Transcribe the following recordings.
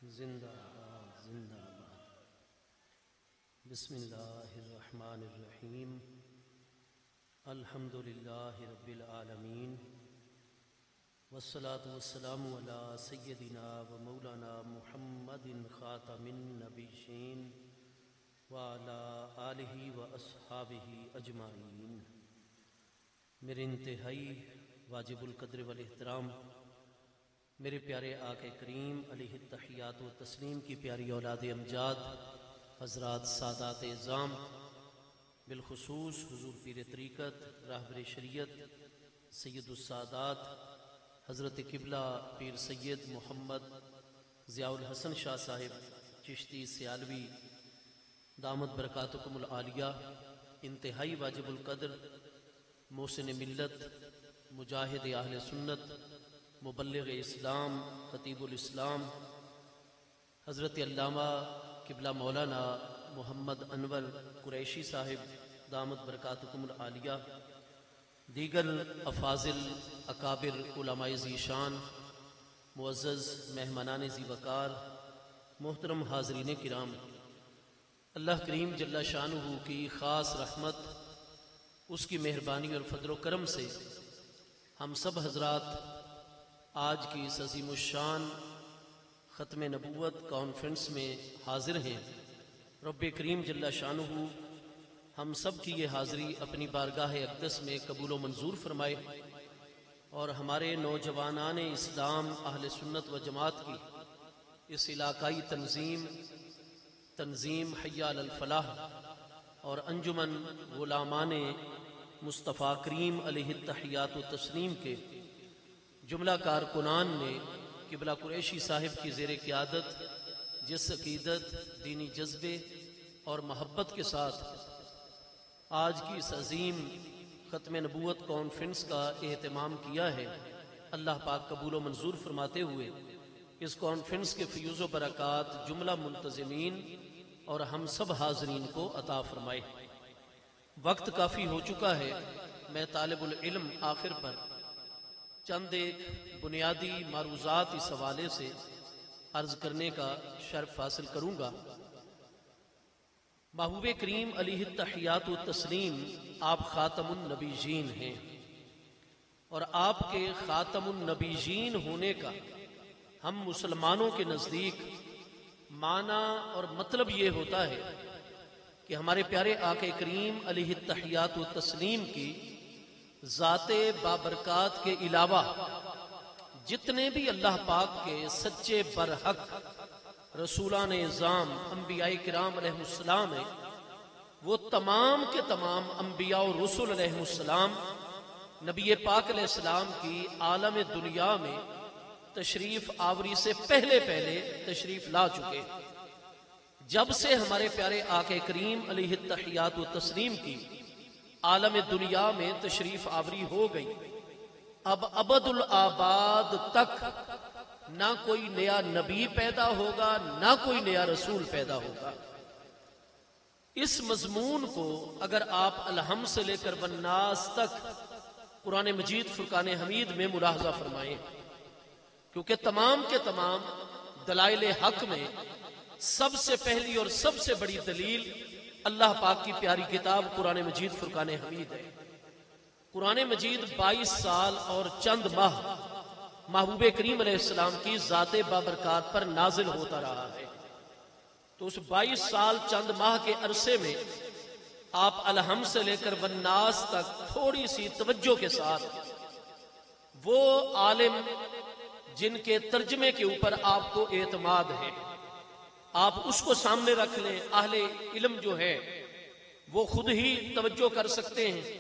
زندہ باد زندہ باد۔ بسم اللہ الرحمن الرحیم۔ الحمد للہ رب العالمین، والصلاة والسلام علی سیدنا و مولانا محمد خاتم النبیین وعلی آلہ و اصحابہ اجمعین۔ میرے انتہائی واجب القدر والاحترام میرے پیارے آقا کریم علیہ التحیات و تسلیم کی پیاری اولاد امجاد حضرات سادات اعظام، بالخصوص حضور پیر طریقت راہبر شریعت سید السادات حضرت قبلہ پیر سید محمد ضیاء الحسن شاہ صاحب چشتی سیالوی دامت برکاتکم العالیہ، انتہائی واجب القدر محسن ملت، مجاہد اہل سنت، مبلغ اسلام، خطیب الاسلام حضرت علامہ قبلہ مولانا محمد انور قریشی صاحب دامت برکاتکم العالیہ، دیگر افاضل اکابر علماء ذیشان، معزز مہمانان ذی وقار، محترم حاضرین کرام، اللہ کریم جل شانہ کی خاص رحمت، اس کی مہربانی اور فضل و کرم سے ہم سب حضرات آج کی اس عظیم الشان ختم نبوت کانفرنس میں حاضر ہیں۔ رب کریم جل شانہ ہم سب کی یہ حاضری اپنی بارگاہ اقدس میں قبول و منظور فرمائے، اور ہمارے نوجوانان اسلام اہل سنت و جماعت کی اس علاقائی تنظیم حی علی الفلاح اور انجمن غلامان مصطفیٰ کریم علیہ التحیات و تسلیم کے جملہ کارکنان نے قبلہ قریشی صاحب کی زیر قیادت جس عقیدت، دینی جذبے اور محبت کے ساتھ آج کی اس عظیم ختم نبوت کانفرنس کا اہتمام کیا ہے، اللہ پاک قبول و منظور فرماتے ہوئے اس کانفرنس کے فیوز و برکات جملہ منتظمین اور ہم سب حاضرین کو عطا فرمائے۔ وقت کافی ہو چکا ہے، میں طالب العلم آخر پر چند ایک بنیادی معروضات اس حوالے سے عرض کرنے کا شرف حاصل کروں گا۔ محبوب کریم علیہ التحیات و تسلیم آپ خاتم النبیین ہیں، اور آپ کے خاتم النبیین ہونے کا ہم مسلمانوں کے نزدیک معنی اور مطلب یہ ہوتا ہے کہ ہمارے پیارے آقا کریم علیہ التحیات و تسلیم کی ذات بابرکات کے علاوہ جتنے بھی اللہ پاک کے سچے برحق رسولان اعظام انبیاء کرام علیہ السلام ہیں، وہ تمام کے تمام انبیاء و رسول علیہ السلام نبی پاک علیہ السلام کی عالم دنیا میں تشریف آوری سے پہلے تشریف لا چکے۔ جب سے ہمارے پیارے آقا کریم علیہ التحیات و تسلیم کی عالم دنیا میں تشریف آوری ہو گئی، اب ابد الآباد تک نہ کوئی نیا نبی پیدا ہوگا، نہ کوئی نیا رسول پیدا ہوگا۔ اس مضمون کو اگر آپ الحمد سے لے کر والناس تک قرآن مجید فرقان حمید میں ملاحظہ فرمائیں، کیونکہ تمام کے تمام دلائل حق میں سب سے پہلی اور سب سے بڑی دلیل اللہ پاک کی پیاری کتاب قرآن مجید فرقان حمید ہے۔ قرآن مجید 22 سال اور چند ماہ محبوب کریم علیہ السلام کی ذات بابرکات پر نازل ہوتا رہا ہے، تو اس 22 سال چند ماہ کے عرصے میں آپ الحمد سے لے کر والناس تک تھوڑی سی توجہ کے ساتھ وہ عالم جن کے ترجمے کے اوپر آپ کو اعتماد ہے، آپ اس کو سامنے رکھ لیں۔ اہل علم جو ہے وہ خود ہی توجہ کر سکتے ہیں۔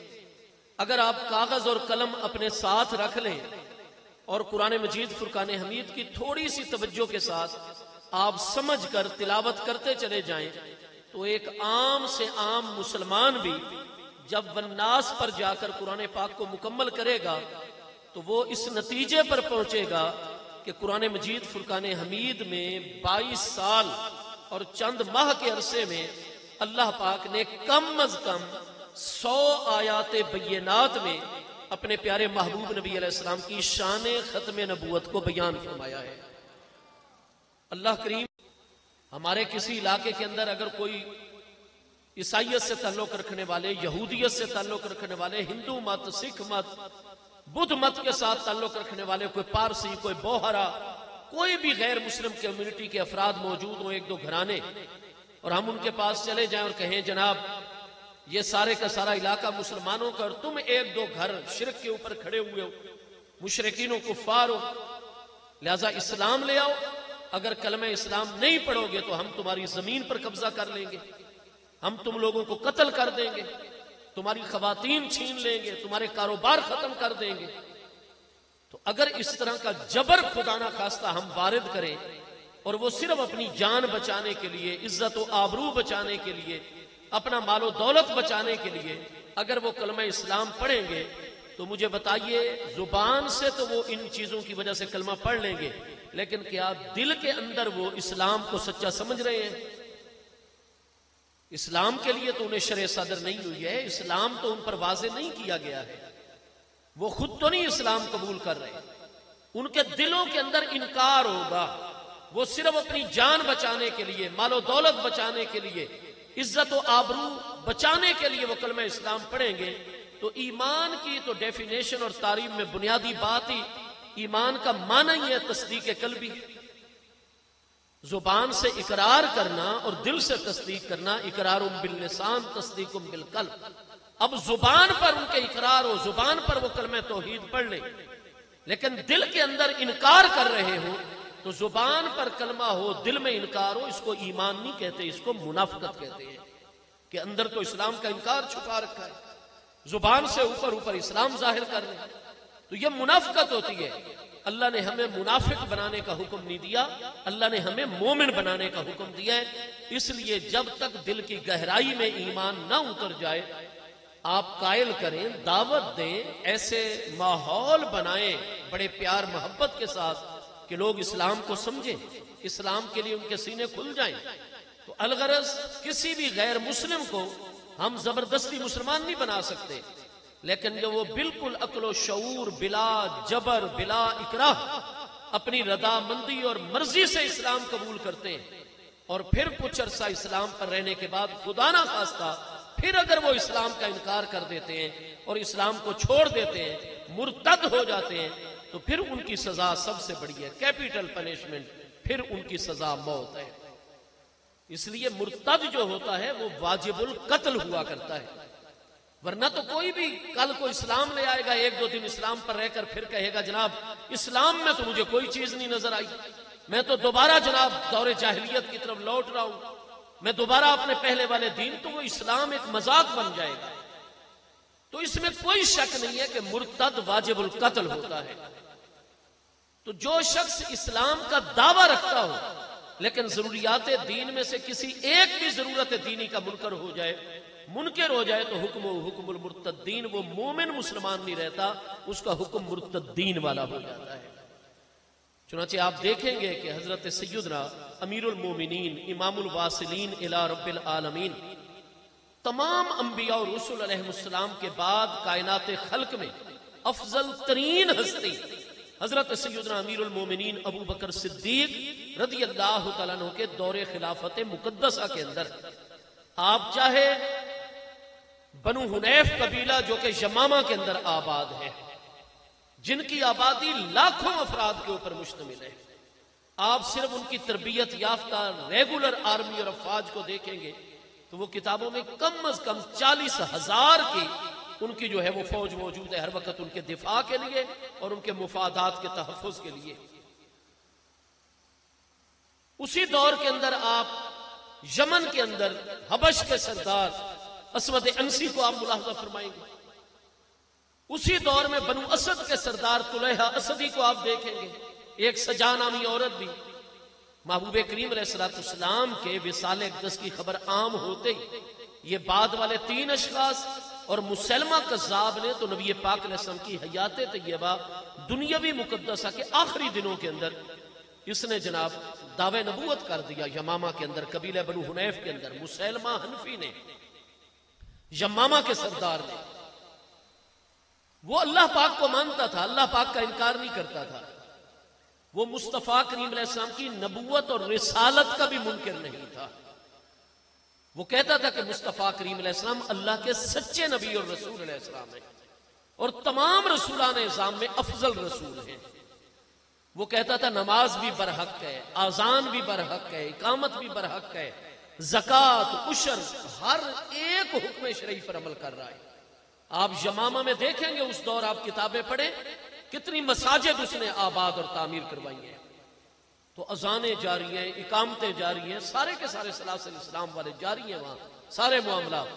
اگر آپ کاغذ اور قلم اپنے ساتھ رکھ لیں اور قرآن مجید فرقان حمید کی تھوڑی سی توجہ کے ساتھ آپ سمجھ کر تلاوت کرتے چلے جائیں، تو ایک عام سے عام مسلمان بھی جب والناس پر جا کر قرآن پاک کو مکمل کرے گا تو وہ اس نتیجے پر پہنچے گا کہ قرآن مجید فرقان حمید میں 22 سال اور چند ماہ کے عرصے میں اللہ پاک نے کم از کم 100 آیات بینات میں اپنے پیارے محبوب نبی علیہ السلام کی شان ختم نبوت کو بیان فرمایا ہے۔ اللہ کریم ہمارے کسی علاقے کے اندر اگر کوئی عیسائیت سے تعلق رکھنے والے، یہودیت سے تعلق رکھنے والے، ہندو مت، سکھ مت، بدھ مت کے ساتھ تعلق رکھنے والے، کوئی پارسی، کوئی بوہرا، کوئی بھی غیر مسلم کمیونٹی کے افراد موجود ہوں، ایک دو گھرانے، اور ہم ان کے پاس چلے جائیں اور کہیں جناب یہ سارے کا سارا علاقہ مسلمانوں کا اور تم ایک دو گھر شرک کے اوپر کھڑے ہوئے ہو، مشرکین و کفار ہو، لہذا اسلام لے آؤ، اگر کلمہ اسلام نہیں پڑھو گے تو ہم تمہاری زمین پر قبضہ کر لیں گے، ہم تم لوگوں کو قتل کر دیں گے، تمہاری خواتین چھین لیں گے، تمہارے کاروبار ختم کر دیں گے. تو اگر اس طرح کا جبر خدا نہ خواستہ ہم وارد کریں اور وہ صرف اپنی جان بچانے کے لیے، عزت و آبرو بچانے کے لیے، اپنا مال و دولت بچانے کے لیے اگر وہ کلمہ اسلام پڑھیں گے تو مجھے بتائیے زبان سے تو وہ ان چیزوں کی وجہ سے کلمہ پڑھ لیں گے، لیکن کیا دل کے اندر وہ اسلام کو سچا سمجھ رہے ہیں؟ اسلام کے لیے تو انہیں شرع صدر نہیں ہوئی ہے، اسلام تو ان پر واضح نہیں کیا گیا ہے، وہ خود تو نہیں اسلام قبول کر رہے، ان کے دلوں کے اندر انکار ہوگا، وہ صرف اپنی جان بچانے کے لیے، مال و دولت بچانے کے لیے، عزت و آبرو بچانے کے لیے وہ کلمہ اسلام پڑھیں گے. تو ایمان کی تو ڈیفینیشن اور تعریف میں بنیادی بات ہی ایمان کا معنی ہی ہے تصدیق قلبی، زبان سے اقرار کرنا اور دل سے تصدیق کرنا، اقرار باللسان تصدیق بالقلب. اب زبان پر ان کے اقرار ہو، زبان پر وہ کلمہ توحید پڑھ لیں، لیکن دل کے اندر انکار کر رہے ہوں، تو زبان پر کلمہ ہو دل میں انکار ہو، اس کو ایمان نہیں کہتے، اس کو منافقت کہتے ہیں کہ اندر تو اسلام کا انکار چھپا رکھا ہے، زبان سے اوپر اوپر اسلام ظاہر کر لیں، تو یہ منافقت ہوتی ہے. اللہ نے ہمیں منافق بنانے کا حکم نہیں دیا، اللہ نے ہمیں مومن بنانے کا حکم دیا ہے. اس لیے جب تک دل کی گہرائی میں ایمان نہ اتر جائے آپ قائل کریں، دعوت دیں، ایسے ماحول بنائیں بڑے پیار محبت کے ساتھ کہ لوگ اسلام کو سمجھیں، اسلام کے لیے ان کے سینے کھل جائیں. تو الغرض کسی بھی غیر مسلم کو ہم زبردستی مسلمان نہیں بنا سکتے، لیکن جو وہ بالکل عقل و شعور، بلا جبر، بلا اکراہ، اپنی رضا مندی اور مرضی سے اسلام قبول کرتے ہیں اور پھر کچھ عرصہ اسلام پر رہنے کے بعد خدا نہ خواستہ پھر اگر وہ اسلام کا انکار کر دیتے ہیں اور اسلام کو چھوڑ دیتے ہیں، مرتد ہو جاتے ہیں، تو پھر ان کی سزا سب سے بڑی ہے، کیپٹل پنشمنٹ، پھر ان کی سزا موت ہے. اس لیے مرتد جو ہوتا ہے وہ واجب القتل ہوا کرتا ہے، ورنہ تو کوئی بھی کل کو اسلام لے آئے گا، ایک دو دن اسلام پر رہ کر پھر کہے گا جناب اسلام میں تو مجھے کوئی چیز نہیں نظر آئی، میں تو دوبارہ جناب دور جاہلیت کی طرف لوٹ رہا ہوں، میں دوبارہ اپنے پہلے والے دین، تو وہ اسلام ایک مذاق بن جائے گا. تو اس میں کوئی شک نہیں ہے کہ مرتد واجب القتل ہوتا ہے. تو جو شخص اسلام کا دعویٰ رکھتا ہو لیکن ضروریات دین میں سے کسی ایک بھی ضرورت دینی کا منکر ہو جائے تو حکم المرتدین، وہ مومن مسلمان نہیں رہتا، اس کا حکم مرتدین والا ہو جاتا ہے. چنانچہ آپ دیکھیں گے کہ حضرت سیدنا امیر المومنین امام الواصلین الی رب العالمین تمام انبیاء اور رسول علیہ السلام کے بعد کائنات خلق میں افضل ترین ہستی حضرت سیدنا امیر المومنین ابو بکر صدیق رضی اللہ تعالیٰ عنہ کے دور خلافت مقدسہ کے اندر آپ چاہے بنو حنیف قبیلہ جو کہ یمامہ کے اندر آباد ہے، جن کی آبادی لاکھوں افراد کے اوپر مشتمل ہے، آپ صرف ان کی تربیت یافتہ ریگولر آرمی اور افواج کو دیکھیں گے تو وہ کتابوں میں کم از کم 40,000 کی ان کی جو ہے وہ فوج موجود ہے، ہر وقت ان کے دفاع کے لیے اور ان کے مفادات کے تحفظ کے لیے. اسی دور کے اندر آپ یمن کے اندر حبش کے سردار اسود انسی کو آپ ملاحظہ فرمائیں گے. اسی دور میں بنو اسد کے سردار طلیحہ اسدی کو آپ دیکھیں گے، ایک سجا نامی عورت بھی. محبوب کریم علیہ السلام کے وصال اقدس کی خبر عام ہوتے ہی یہ بعد والے 3 اشخاص اور مسلمہ کذاب نے تو نبی پاک علیہ السلام کی حیات طیبہ دنیاوی مقدسہ کے آخری دنوں کے اندر اس نے جناب دعوی نبوت کر دیا. یمامہ کے اندر قبیلہ بنو حنیف کے اندر مسلمہ حنفی نے، یمامہ کے سردار نے، وہ اللہ پاک کو مانتا تھا، اللہ پاک کا انکار نہیں کرتا تھا، وہ مصطفیٰ کریم علیہ السلام کی نبوت اور رسالت کا بھی منکر نہیں تھا. وہ کہتا تھا کہ مصطفیٰ کریم علیہ السلام اللہ کے سچے نبی اور رسول علیہ السلام ہیں اور تمام رسولان اعظام میں افضل رسول ہیں. وہ کہتا تھا نماز بھی برحق ہے، اذان بھی برحق ہے، اقامت بھی برحق ہے، زکوٰۃ، عشر، ہر ایک حکم شرعی پر عمل کر رہا ہے. آپ یمامہ میں دیکھیں گے اس دور، آپ کتابیں پڑھیں کتنی مساجد اس نے آباد اور تعمیر کروائی ہیں. تو اذانیں جاری ہیں، اقامتیں جاری ہیں، سارے کے سارے سلاسل اسلام والے جاری ہیں وہاں، سارے معاملات.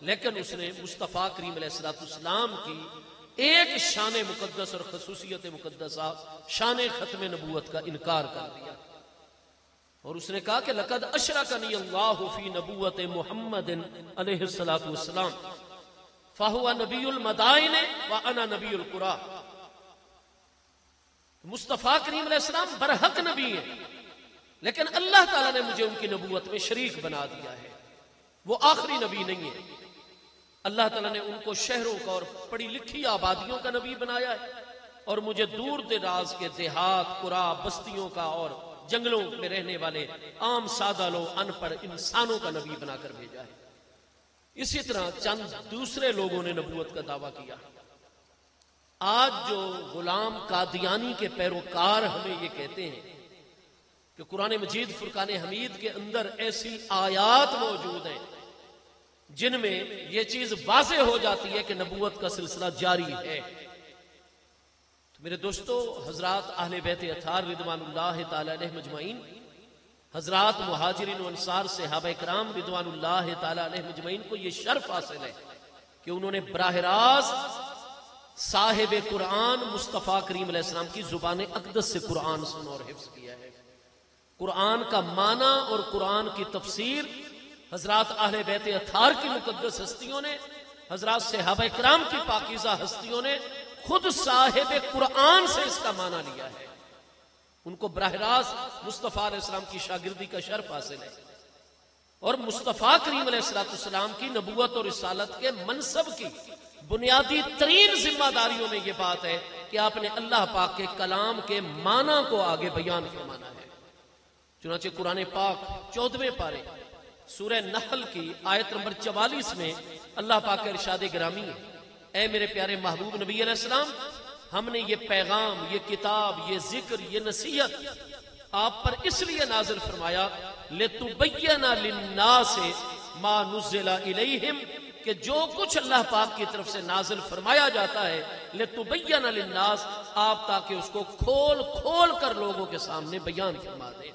لیکن اس نے مصطفیٰ کریم علیہ السلام کی ایک شان مقدس اور خصوصیت مقدسہ، شان ختم نبوت کا انکار کر دیا. اور اس نے کہا کہ لقد اشرکنی اللہ فی نبوت محمد علیہ السلام فہو نبی المدائن وانا نبی القرى. مصطفیٰ کریم علیہ السلام برحق نبی ہیں، لیکن اللہ تعالیٰ نے مجھے ان کی نبوت میں شریک بنا دیا ہے. وہ آخری نبی نہیں ہے. اللہ تعالیٰ نے ان کو شہروں کا اور پڑھی لکھی آبادیوں کا نبی بنایا ہے، اور مجھے دور دراز کے دیہات، قرى، بستیوں کا اور جنگلوں میں رہنے والے عام سادہ لوگ، ان پڑھ انسانوں کا نبی بنا کر بھیجا ہے. اسی طرح چند دوسرے لوگوں نے نبوت کا دعویٰ کیا. آج جو غلام قادیانی کے پیروکار ہمیں یہ کہتے ہیں کہ قرآن مجید فرقان حمید کے اندر ایسی آیات موجود ہیں جن میں یہ چیز واضح ہو جاتی ہے کہ نبوت کا سلسلہ جاری ہے. تو میرے دوستو، حضرات اہل بیت اطہار رضوان اللہ تعالی علیہ مجمعین، حضرات مہاجرین و انصار صحابہ کرام رضوان اللہ تعالی علیہ مجمعین کو یہ شرف حاصل ہے کہ انہوں نے براہ راست صاحب قرآن مصطفیٰ کریم علیہ السلام کی زبان اقدس سے قرآن سنا اور حفظ کیا ہے. قرآن کا معنی اور قرآن کی تفسیر حضرات اہل بیت اطہار کی مقدس ہستیوں نے، حضرات صحابہ کرام کی پاکیزہ ہستیوں نے خود صاحب قرآن سے اس کا معنی لیا ہے. ان کو براہ راست مصطفیٰ علیہ السلام کی شاگردی کا شرف حاصل ہے. اور مصطفیٰ کریم علیہ السلام کی نبوت اور رسالت کے منصب کی بنیادی ترین ذمہ داریوں میں یہ بات ہے کہ آپ نے اللہ پاک کے کلام کے معنی کو آگے بیان فرمانا ہے. چنانچہ قرآن پاک 14ویں پارے سورہ نحل کی آیت نمبر 44 میں اللہ پاک کا ارشاد گرامی ہے، اے میرے پیارے محبوب نبی علیہ السلام، ہم نے یہ پیغام، یہ کتاب، یہ ذکر، یہ نصیحت آپ پر اس لیے نازل فرمایا لِتُبَيَّنَ لِلنَّاسِ مَا نُزِّلَ إِلَيْهِمْ، کہ جو کچھ اللہ پاک کی طرف سے نازل فرمایا جاتا ہے لِتُبَيَّنَ لِلنَّاسِ، آپ تاکہ اس کو کھول کھول کر لوگوں کے سامنے بیان فرما دیں.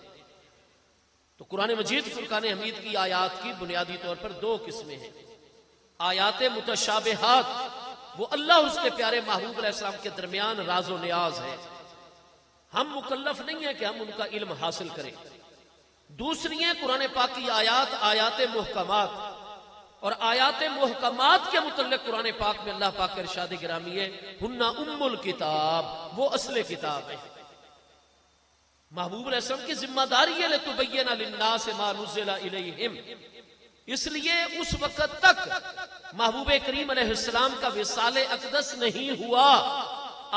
تو قرآن مجید فرقان حمید کی آیات کی بنیادی طور پر دو قسمیں ہیں. آیات متشابہات، وہ اللہ اس کے پیارے محبوب علیہ السلام کے درمیان راز و نیاز ہے، ہم مکلف نہیں ہیں کہ ہم ان کا علم حاصل کریں. دوسری ہیں قرآن پاک کی آیات، آیات محکمات، اور آیات محکمات کے متعلق قرآن پاک میں اللہ پاک کا ارشاد گرامی ہے ہن ام الکتاب، وہ اصل کتاب ہے. محبوب علیہ السلام کی ذمہ داری ہے لِتُبَيَّنَ لِلنَّاسِ مَا نُزِّلَ إِلَيْهِمْ. اس لیے اس وقت تک محبوب کریم علیہ السلام کا وصال اقدس نہیں ہوا،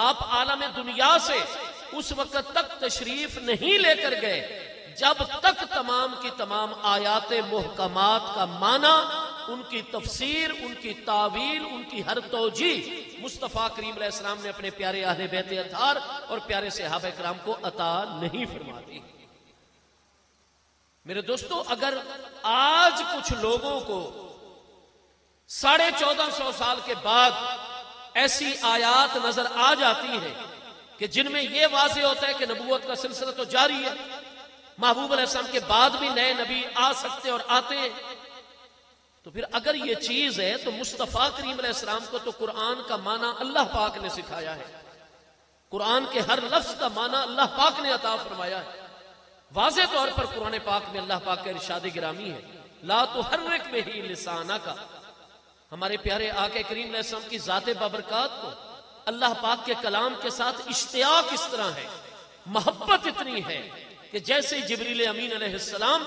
آپ عالم دنیا سے اس وقت تک تشریف نہیں لے کر گئے جب تک تمام کی تمام آیات محکمات کا معنی، ان کی تفسیر، ان کی تعویل، ان کی ہر توجیہ مصطفیٰ کریم علیہ السلام نے اپنے پیارے اہل بیت اطہار اور پیارے صحابہ کرام کو عطا نہیں فرما دی. میرے دوستو، اگر آج کچھ لوگوں کو 1450 سال کے بعد ایسی آیات نظر آ جاتی ہیں کہ جن میں یہ واضح ہوتا ہے کہ نبوت کا سلسلہ تو جاری ہے، محبوب علیہ السلام کے بعد بھی نئے نبی آ سکتے اور آتے ہیں، تو پھر اگر یہ چیز ہے تو مصطفیٰ کریم علیہ السلام کو تو قرآن کا معنی اللہ پاک نے سکھایا ہے، قرآن کے ہر لفظ کا معنی اللہ پاک نے عطا فرمایا ہے. واضح طور پر قرآن پاک میں اللہ پاک کا ارشاد گرامی ہے لا تحرک بہ لسانک. ہمارے پیارے آقا کریم علیہ السلام کی ذات بابرکات کو اللہ پاک کے کلام کے ساتھ اشتیاق اس طرح ہے، محبت اتنی ہے کہ جیسے جبریل امین علیہ السلام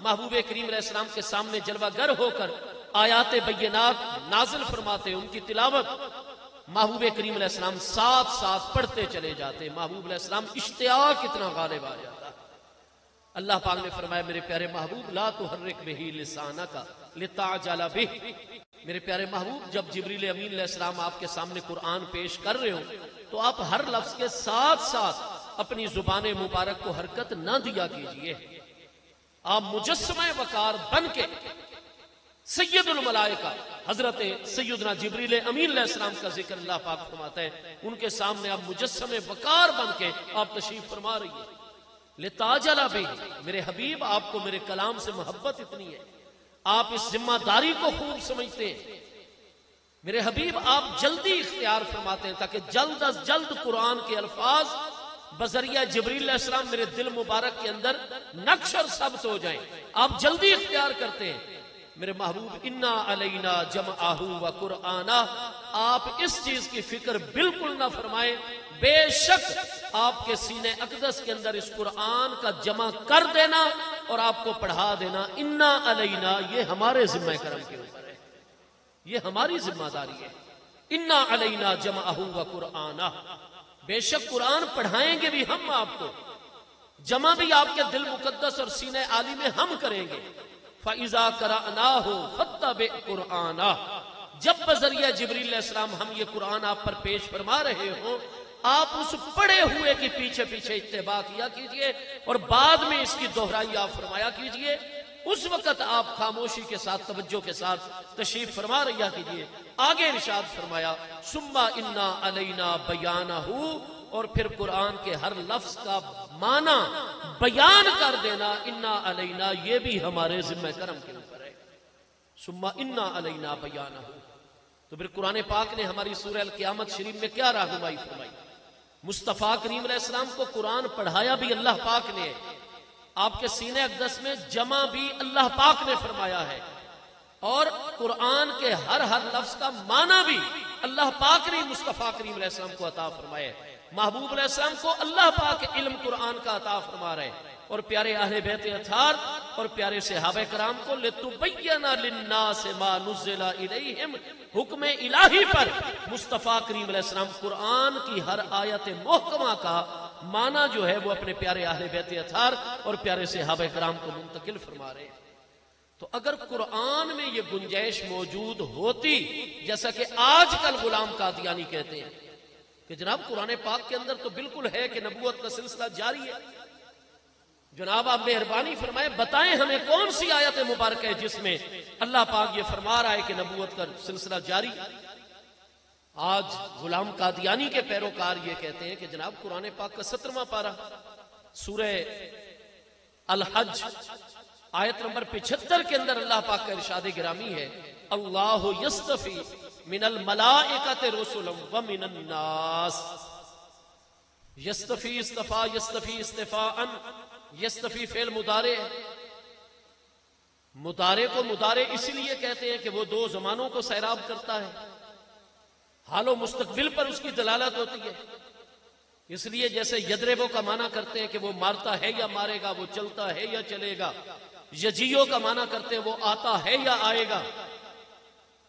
محبوب کریم علیہ السلام کے سامنے جلوہ گر ہو کر آیات بینات نازل فرماتے، ان کی تلاوت محبوب کریم علیہ السلام ساتھ ساتھ پڑھتے چلے جاتے. محبوب علیہ السلام اشتیاق اتنا غالب آ جاتا. اللہ پاک نے فرمایا میرے پیارے محبوب لا تحرک بہ لسانک لتعجل بہ. میرے پیارے محبوب جب جبریل امین علیہ السلام آپ کے سامنے قرآن پیش کر رہے ہو تو آپ ہر لفظ کے ساتھ ساتھ اپنی زبان مبارک کو حرکت نہ دیا کیجئے. آپ مجسمہ وقار بن کے سید الملائکہ حضرت سیدنا جبریل امین علیہ السلام کا ذکر اللہ پاک فرماتا ہے. ان کے سامنے آپ مجسمہ وقار بن کے آپ تشریف فرما رہی ہیں. لتعجل بہ. میرے حبیب آپ کو میرے کلام سے محبت اتنی ہے, آپ اس ذمہ داری کو خوب سمجھتے ہیں. میرے حبیب آپ جلدی اختیار فرماتے ہیں تاکہ جلد از جلد قرآن کے الفاظ بذریعہ جبریل علیہ السلام میرے دل مبارک کے اندر نقش اور ثبت ہو جائیں. آپ جلدی اختیار کرتے ہیں. میرے محبوب انا علینا جمعہ و قرآنہ, آپ اس چیز کی فکر بالکل نہ فرمائیں. بے شک آپ کے سینے اقدس کے اندر اس قرآن کا جمع کر دینا اور آپ کو پڑھا دینا انا علینا, یہ ہمارے ذمہ کرم کے اوپر ہے, یہ ہماری ذمہ داری ہے. انا علینا جمعہ و قرآنہ, بے شک قرآن پڑھائیں گے بھی ہم آپ کو, جمع بھی آپ کے دل مقدس اور سینے عالی میں ہم کریں گے. فَإِذَا قَرَأْنَاهُ فَاتَّبِعْ قُرْآنَهُ. جب بذریعہ جبریل علیہ السلام ہم یہ قرآن آپ پر پیش فرما رہے ہوں, آپ اس پڑھے ہوئے کی پیچھے پیچھے اتباع کیا کیجئے اور بعد میں اس کی دہرائی آپ فرمایا کیجئے. اس وقت آپ خاموشی کے ساتھ توجہ کے ساتھ تشریف فرما رہا کیجئے. آگے ارشاد فرمایا ثم انا علینا بیانہ, اور پھر قرآن کے ہر لفظ کا معنی بیان کر دینا انا علینا, یہ بھی ہمارے ذمہ کرم کے اوپر ہے. ثم انا علینا بیانہ. تو پھر قرآن پاک نے ہماری سورہ القیامت شریف میں کیا رہنمائی فرمائی؟ مصطفیٰ کریم علیہ السلام کو قرآن پڑھایا بھی اللہ پاک نے, آپ کے سینے اقدس میں جمع بھی اللہ پاک نے فرمایا ہے, اور قرآن کے ہر لفظ کا معنی بھی اللہ پاک نے مصطفیٰ کریم علیہ السلام کو عطا فرمایا ہے. محبوب علیہ السلام کو اللہ پاک علم قرآن کا عطا فرما رہے ہیں, اور پیارے اہل بیت اطہار اور پیارے صحابہ کرام کو لِتُبَيَّنَ لِلنَّاسِ مَا نُزِّلَ إِلَيْهِمْ, حکم الہی پر مصطفیٰ کریم علیہ السلام قرآن کی ہر آیت محکمہ کا معنی جو ہے وہ اپنے پیارے اہل بیت اطہار اور پیارے صحابہ کرام کو منتقل فرما رہے ہیں. تو اگر قرآن میں یہ گنجائش موجود ہوتی, جیسا کہ آج کل غلام قادیانی کہتے ہیں کہ جناب قرآن پاک کے اندر تو بالکل ہے کہ نبوت کا سلسلہ جاری ہے, جناب آپ مہربانی فرمائیں بتائیں ہمیں کون سی آیت مبارک ہے جس میں اللہ پاک یہ فرما رہا ہے کہ نبوت کا سلسلہ جاری. آج غلام قادیانی کے پیروکار یہ کہتے ہیں کہ جناب قرآن پاک کا 17واں پارہ سورہ الحج آیت نمبر 75 کے اندر اللہ پاک کا ارشاد گرامی ہے اللہ یصطفی من الملائکۃ رسلا ومن الناس. یصطفی استفا, یصطفی استفاء, یصطفی فعل مضارع ہے. مضارع کو مضارع اس لیے کہتے ہیں کہ وہ دو زمانوں کو سیراب کرتا ہے, حال و مستقبل پر اس کی دلالت ہوتی ہے. اس لیے جیسے یدربو کا معنی کرتے ہیں کہ وہ مارتا ہے یا مارے گا, وہ چلتا ہے یا چلے گا. یجیو کا معنی کرتے ہیں وہ آتا ہے یا آئے گا.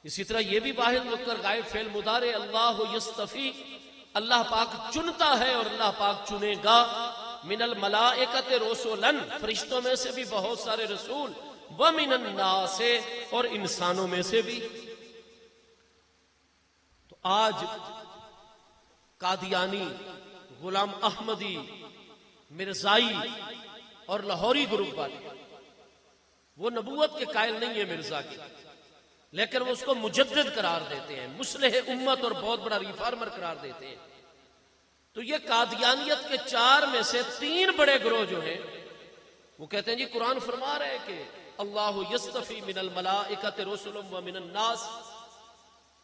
اسی طرح یہ بھی واحد مذکر غائب فعل مضارع اللہ یصطفی, اللہ پاک چنتا ہے اور اللہ پاک چنے گا. من الملائکۃ رسلا, فرشتوں میں سے بھی بہت سارے رسول, ومن الناس, اور انسانوں میں سے بھی. تو آج قادیانی, غلام احمدی, مرزائی اور لاہوری گروپ والے وہ نبوت کے قائل نہیں ہے مرزا کی, لیکن وہ اس کو مجدد قرار دیتے ہیں, مصلح امت اور بہت بڑا ریفارمر قرار دیتے ہیں. تو یہ قادیانیت کے 4 میں سے 3 بڑے گروہ جو ہیں وہ کہتے ہیں جی قرآن فرما رہے کہ اللہ یصطفی من الملائکۃ رسلا ومن الناس,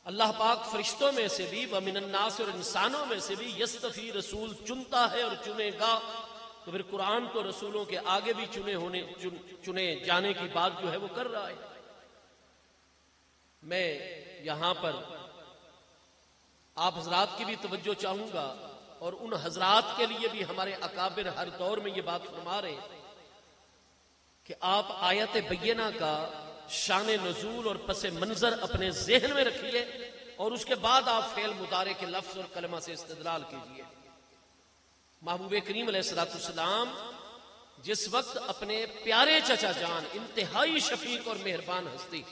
اللہ پاک فرشتوں میں سے بھی, ومن الناس, اور انسانوں میں سے بھی, یصطفی رسول چنتا ہے اور چنے گا. تو پھر قرآن تو رسولوں کے آگے بھی چنے جانے کی بات جو ہے وہ کر رہا ہے. میں یہاں پر آپ حضرات کی بھی توجہ چاہوں گا, اور ان حضرات کے لیے بھی ہمارے اکابر ہر دور میں یہ بات فرما رہے ہیں کہ آپ آیت بینہ کا شان نزول اور پس منظر اپنے ذہن میں رکھیے, اور اس کے بعد آپ فعل مضارع کے لفظ اور کلمہ سے استدلال کیجئے۔ محبوب کریم علیہ السلام جس وقت اپنے پیارے چچا جان، انتہائی شفیق اور مہربان ہستی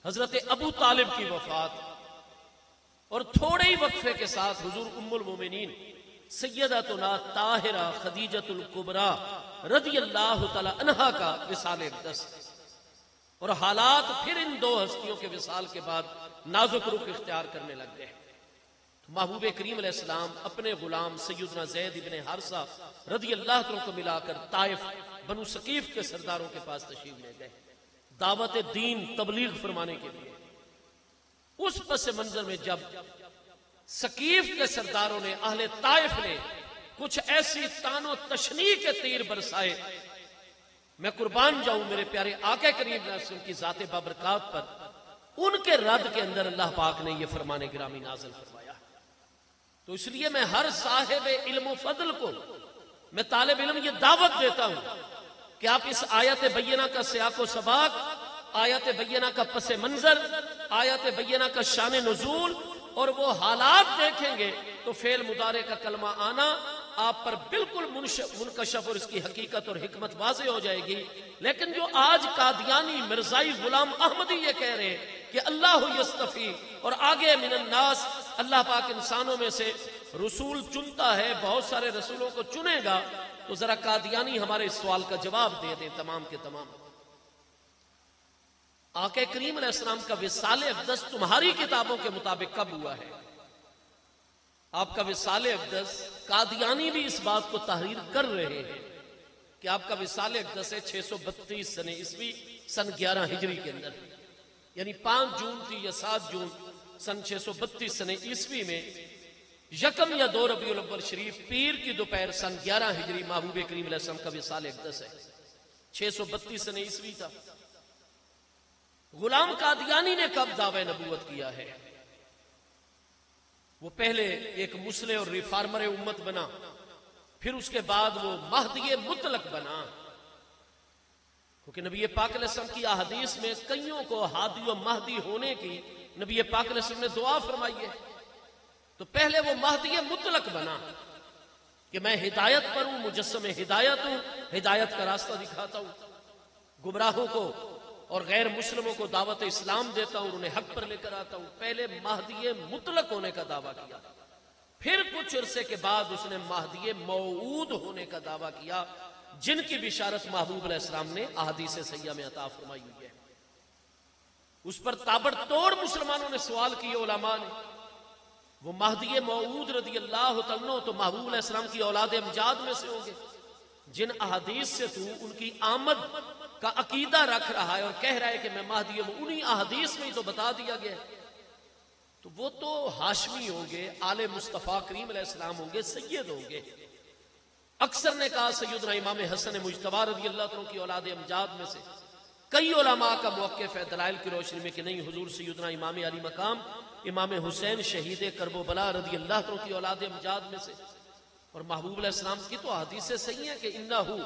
حضرت ابو طالب کی وفات اور تھوڑے ہی وقفے کے ساتھ حضور ام المومنین سیدتنا طاہرہ خدیجۃ الکبریٰ رضی اللہ تعالی عنہا کا وصال اقدس، اور حالات پھر ان دو ہستیوں کے وصال کے بعد نازک رخ اختیار کرنے لگ گئے، تو محبوب کریم علیہ السلام اپنے غلام سیدنا زید ابن حارثہ رضی اللہ عنہ کو ملا کر طائف بنو ثقیف کے سرداروں کے پاس تشریف لے گئے دعوت دین تبلیغ فرمانے کے لیے۔ اس پس منظر میں جب ثقیف کے سرداروں نے، اہل طائف نے کچھ ایسی تان و تشنیع کے تیر برسائے، میں قربان جاؤں میرے پیارے آقا کریم صلی اللہ علیہ وسلم کی ذات بابرکات پر، ان کے رد کے اندر اللہ پاک نے یہ فرمان گرامی نازل فرمایا۔ تو اس لیے میں ہر صاحب علم و فضل کو، میں طالب علم یہ دعوت دیتا ہوں کہ آپ اس آیت بینہ کا سیاق و سباق، آیت بینہ کا پس منظر، آیت بینہ کا شان نزول اور وہ حالات دیکھیں گے تو فعل مضارع کا کلمہ آنا آپ پر بالکل منکشف اور اس کی حقیقت اور حکمت واضح ہو جائے گی۔ لیکن جو آج قادیانی مرزائی غلام احمدی یہ کہہ رہے ہیں کہ اللہ یستفی اور آگے من الناس، اللہ پاک انسانوں میں سے رسول چنتا ہے، بہت سارے رسولوں کو چنے گا، تو ذرا قادیانی ہمارے اس سوال کا جواب دے دیں تمام کے تمام۔ آقا کریم علیہ السلام کا وصال اقدس تمہاری کتابوں کے مطابق کب ہوا ہے؟ آپ کا وصال اقدس، قادیانی بھی اس بات کو تحریر کر رہے ہیں کہ آپ کا وصال اقدس ہے 632 سن عیسوی، سن 11 ہجری کے اندر، یعنی 5 جون تھی یا 7 جون سن 632 سن عیسوی میں، یکم یا 2 ربیع الاول شریف پیر کی دوپہر سن 11 ہجری محبوب کریم علیہ السلام کا وصال اقدس ہے۔ 632 سن عیسوی تھا۔ غلام قادیانی نے کب دعوی نبوت کیا ہے؟ وہ پہلے ایک مسلح اور ریفارمر امت بنا، پھر اس کے بعد وہ مہدی مطلق بنا، کیونکہ نبی پاک علیہ السلام کی احادیث میں کئیوں کو ہادی و مہدی ہونے کی نبی پاک علیہ السلام نے دعا فرمائی ہے۔ تو پہلے وہ مہدی مطلق بنا کہ میں ہدایت پر ہوں، مجسم ہدایت ہوں، ہدایت کا راستہ دکھاتا ہوں، گمراہوں کو اور غیر مسلموں کو دعوت اسلام دیتا ہوں اور انہیں حق پر لے کر آتا ہوں۔ پہلے مہدی مطلق ہونے کا دعویٰ کیا، پھر کچھ عرصے کے بعد اس نے مہدی موعود ہونے کا دعویٰ کیا، جن کی بشارت محبوب علیہ السلام نے احادیث صحیحہ میں عطا فرمائی ہوئی ہے۔ اس پر تابڑ توڑ مسلمانوں نے سوال کیے علماء نے، وہ مہدی موعود رضی اللہ عنہ تو محبوب علیہ السلام کی اولاد امجاد میں سے ہوں گے، جن احادیث سے تو ان کی آمد کا عقیدہ رکھ رہا ہے اور کہہ رہا ہے کہ میں مہدی ہوں، انہی احادیث میں ہی تو بتا دیا گیا، تو وہ تو ہاشمی ہوں گے، آل مصطفیٰ کریم علیہ السلام ہوں گے، سید ہوں گے۔ اکثر نے کہا سیدنا امام حسن مجتبی رضی اللہ عنہ کی اولاد امجاد میں سے، کئی علماء کا موقف ہے دلائل کی روشنی میں کہ نہیں، حضور سیدنا امام علی مقام امام حسین شہید کرب و بلا رضی اللہ عنہ کی اولاد امجاد میں سے، اور محبوب علیہ السلام کی تو حدیثیں صحیح ہیں کہ انہو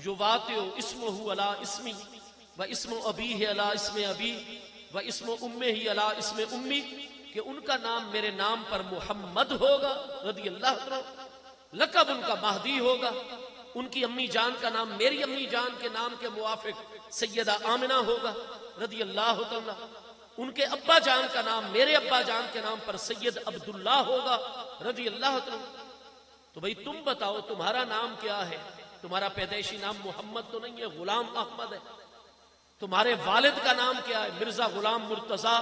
یواطئ اسمہ علی اسمی و اسم ابیہ علی اسم ابی و اسم امہ علی اسم امی، کہ ان کا نام میرے نام پر محمد ہوگا رضی اللہ عنہ، لقب ان کا مہدی ہوگا، ان کی امی جان کا نام میری امی جان کے نام کے موافق سیدہ آمنہ ہوگا رضی اللہ عنہ، ان کے ابا جان کا نام میرے ابا جان کے نام پر سید عبداللہ ہوگا رضی اللہ عنہ۔ تو بھئی تم بتاؤ تمہارا نام کیا ہے؟ تمہارا پیدائشی نام محمد تو نہیں ہے، غلام احمد ہے۔ تمہارے والد کا نام کیا ہے؟ مرزا غلام مرتضیٰ،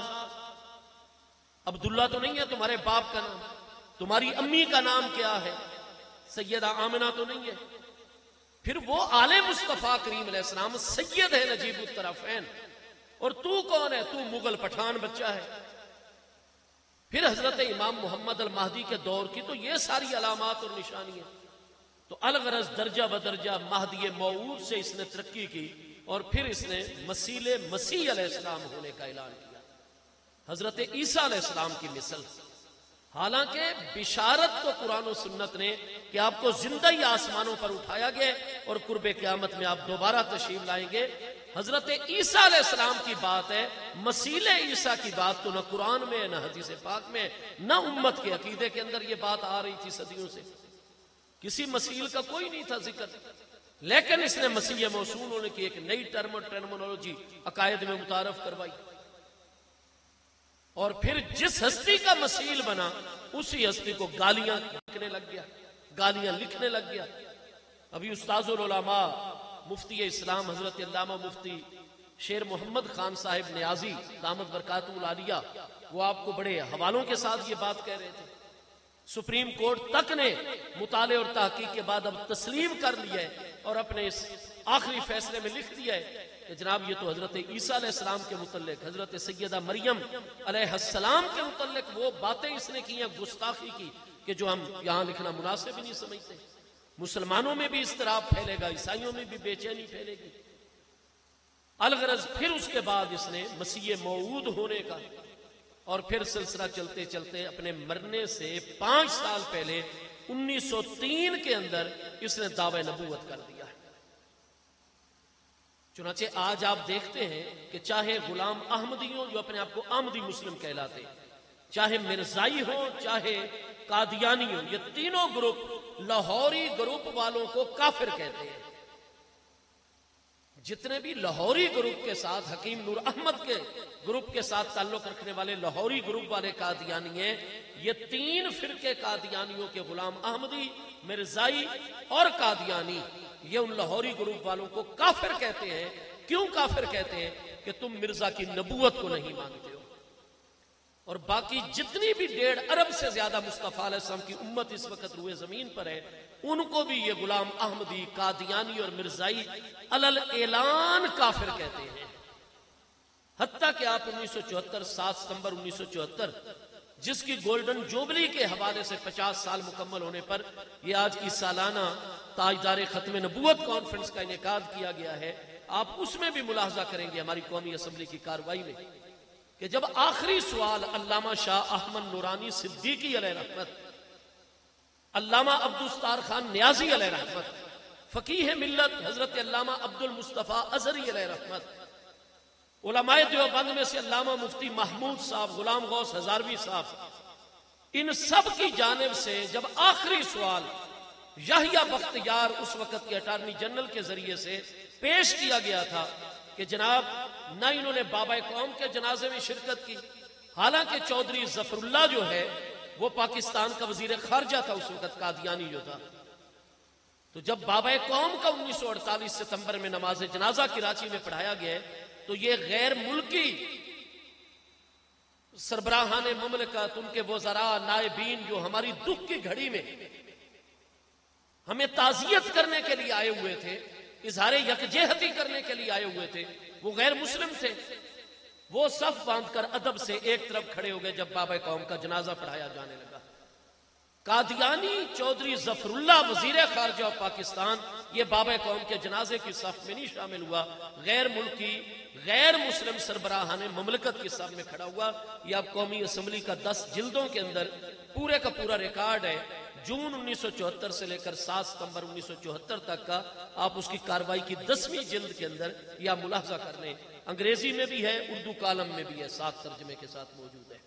عبداللہ تو نہیں ہے تمہارے باپ کا نام۔ تمہاری امی کا نام کیا ہے؟ سیدہ آمنہ تو نہیں ہے۔ پھر وہ آل مصطفیٰ کریم علیہ السلام سید ہے نجیب الطرفین، اور تو کون ہے؟ تو مغل پٹھان بچہ ہے۔ پھر حضرت امام محمد المہدی کے دور کی تو یہ ساری علامات اور نشانیاں، تو الغرض درجہ بدرجہ مہدی موعود سے اس نے ترقی کی، اور پھر اس نے مسیح علیہ السلام ہونے کا اعلان کیا، حضرت عیسیٰ علیہ السلام کی مثل۔ حالانکہ بشارت تو قرآن و سنت نے کہ آپ کو زندہ ہی آسمانوں پر اٹھایا گیا اور قرب قیامت میں آپ دوبارہ تشریف لائیں گے۔ حضرت عیسیٰ علیہ السلام کی بات ہے، مسیل عیسیٰ کی بات تو نہ قرآن میں نہ حدیث پاک میں نہ امت کے عقیدے کے اندر یہ بات آ رہی تھی صدیوں سے، کسی مسیل کا کوئی نہیں تھا ذکر، لیکن اس نے مسیح موصول ہونے کی ایک نئی ٹرمنالوجی عقائد میں متعارف کروائی، اور پھر جس ہستی کا مسیل بنا اسی ہستی کو گالیاں لکھنے لگ گیا۔ ابھی استاذ العلماء مفتی اسلام حضرت علامہ مفتی شیر محمد خان صاحب نیازی دامت برکاتہ العالیہ، وہ آپ کو بڑے حوالوں کے ساتھ یہ بات کہہ رہے تھے۔ سپریم کورٹ تک نے مطالعے اور تحقیق کے بعد اب تسلیم کر لیا ہے اور اپنے اس آخری فیصلے میں لکھ دیا ہے کہ جناب یہ تو حضرت عیسیٰ علیہ السلام کے متعلق، حضرت سیدہ مریم علیہ السلام کے متعلق وہ باتیں اس نے کی ہیں گستاخی کی کہ جو ہم یہاں لکھنا مناسب ہی نہیں سمجھتے۔ مسلمانوں میں بھی اضطراب پھیلے گا، عیسائیوں میں بھی بے چینی پھیلے گی۔ الغرض پھر اس کے بعد اس نے مسیح موعود ہونے کا اور پھر سلسلہ چلتے چلتے اپنے مرنے سے 5 سال پہلے 1903 کے اندر اس نے دعوی نبوت کر دیا ہے۔ چنانچہ آج آپ دیکھتے ہیں کہ چاہے غلام احمدی ہوں جو اپنے آپ کو احمدی مسلم کہلاتے، چاہے مرزائی ہوں چاہے قادیانی ہوں، یہ تینوں گروپ لاہوری گروپ والوں کو کافر کہتے ہیں۔ جتنے بھی لاہوری گروپ کے ساتھ حکیم نور احمد کے گروپ کے ساتھ تعلق رکھنے والے لاہوری گروپ والے قادیانی ہیں، یہ 3 فرقے قادیانیوں کے غلام احمدی، مرزائی اور قادیانی، یہ ان لاہوری گروپ والوں کو کافر کہتے ہیں۔ کیوں کافر کہتے ہیں؟ کہ تم مرزا کی نبوت کو نہیں مانتے ہو، اور باقی جتنی بھی 1.5 ارب سے زیادہ مصطفیٰ علیہ السلام کی امت اس وقت روئے زمین پر ہے، ان کو بھی یہ غلام احمدی، قادیانی اور مرزائی علل اعلان کافر کہتے ہیں۔ حتیٰ کہ آپ 1974 7 ستمبر 1974 جس کی گولڈن جوبلی کے حوالے سے 50 سال مکمل ہونے پر یہ آج کی سالانہ تاجدار ختم نبوت کانفرنس کا انعقاد کیا گیا ہے، آپ اس میں بھی ملاحظہ کریں گے ہماری قومی اسمبلی کی کارروائی میں کہ جب آخری سوال علامہ شاہ احمد نورانی صدیقی علیہ رحمت، علامہ عبدالستار خان نیازی علیہ رحمت، فقیہ ملت حضرت علامہ عبد المصطفیٰ ازہری علیہ رحمت، علماء دیوبند میں سے علامہ مفتی محمود صاحب، غلام غوث ہزاروی صاحب، ان سب کی جانب سے جب آخری سوال یحییٰ بختیار اس وقت کے اٹارنی جنرل کے ذریعے سے پیش کیا گیا تھا کہ جناب نہ انہوں نے بابا قوم کے جنازے میں شرکت کی، حالانکہ چودھری ظفر اللہ جو ہے وہ پاکستان کا وزیر خارجہ تھا اس وقت، قادیانی جو تھا، تو جب بابا قوم کا 1948 ستمبر میں نماز جنازہ کراچی میں پڑھایا گیا ہے تو یہ غیر ملکی سربراہان مملکت، ان کے وزراء، نائبین جو ہماری دکھ کی گھڑی میں ہمیں تعزیت کرنے کے لیے آئے ہوئے تھے، اظہار یکجہتی کرنے کے لیے آئے ہوئے تھے، وہ غیر مسلم تھے، وہ صف باندھ کر ادب سے ایک طرف کھڑے ہو گئے جب بابا قوم کا جنازہ پڑھایا جانے لگا۔ قادیانی چودھری ظفر اللہ وزیر خارجہ پاکستان یہ بابا قوم کے جنازے کی صف میں نہیں شامل ہوا، غیر ملکی غیر مسلم سربراہان مملکت کی صف میں کھڑا ہوا۔ یہ اب قومی اسمبلی کا 10 جلدوں کے اندر پورے کا پورا ریکارڈ ہے، جون 1974 سے لے کر 7 ستمبر 1974 تک کا، آپ اس کی کاروائی کی 10ویں جلد کے اندر یا ملاحظہ کر لیں، انگریزی میں بھی ہے، اردو کالم میں بھی ہے، 7 ترجمے کے ساتھ موجود ہے۔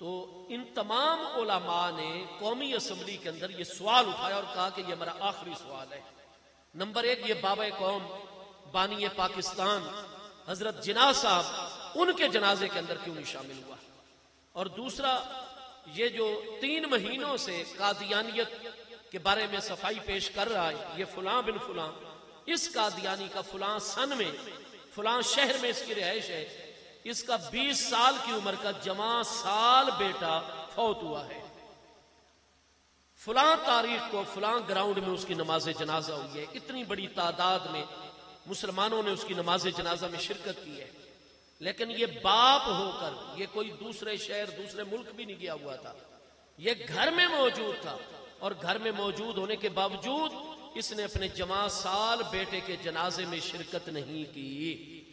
تو ان تمام علماء نے قومی اسمبلی کے اندر یہ سوال اٹھایا اور کہا کہ یہ ہمارا آخری سوال ہے۔ نمبر 1، یہ بابا قوم بانی پاکستان حضرت جناح صاحب، ان کے جنازے کے اندر کیوں نہیں شامل ہوا؟ اور دوسرا، یہ جو 3 مہینوں سے قادیانیت کے بارے میں صفائی پیش کر رہا ہے، یہ فلاں بن فلاں، اس قادیانی کا فلاں سن میں فلاں شہر میں اس کی رہائش ہے، اس کا 20 سال کی عمر کا جوان سال بیٹا فوت ہوا ہے، فلاں تاریخ کو فلاں گراؤنڈ میں اس کی نماز جنازہ ہوئی ہے۔ اتنی بڑی تعداد میں مسلمانوں نے اس کی نماز جنازہ میں شرکت کی ہے، لیکن یہ باپ ہو کر یہ کوئی دوسرے شہر دوسرے ملک بھی نہیں گیا ہوا تھا، یہ گھر میں موجود تھا، اور گھر میں موجود ہونے کے باوجود اس نے اپنے جوان سال بیٹے کے جنازے میں شرکت نہیں کی۔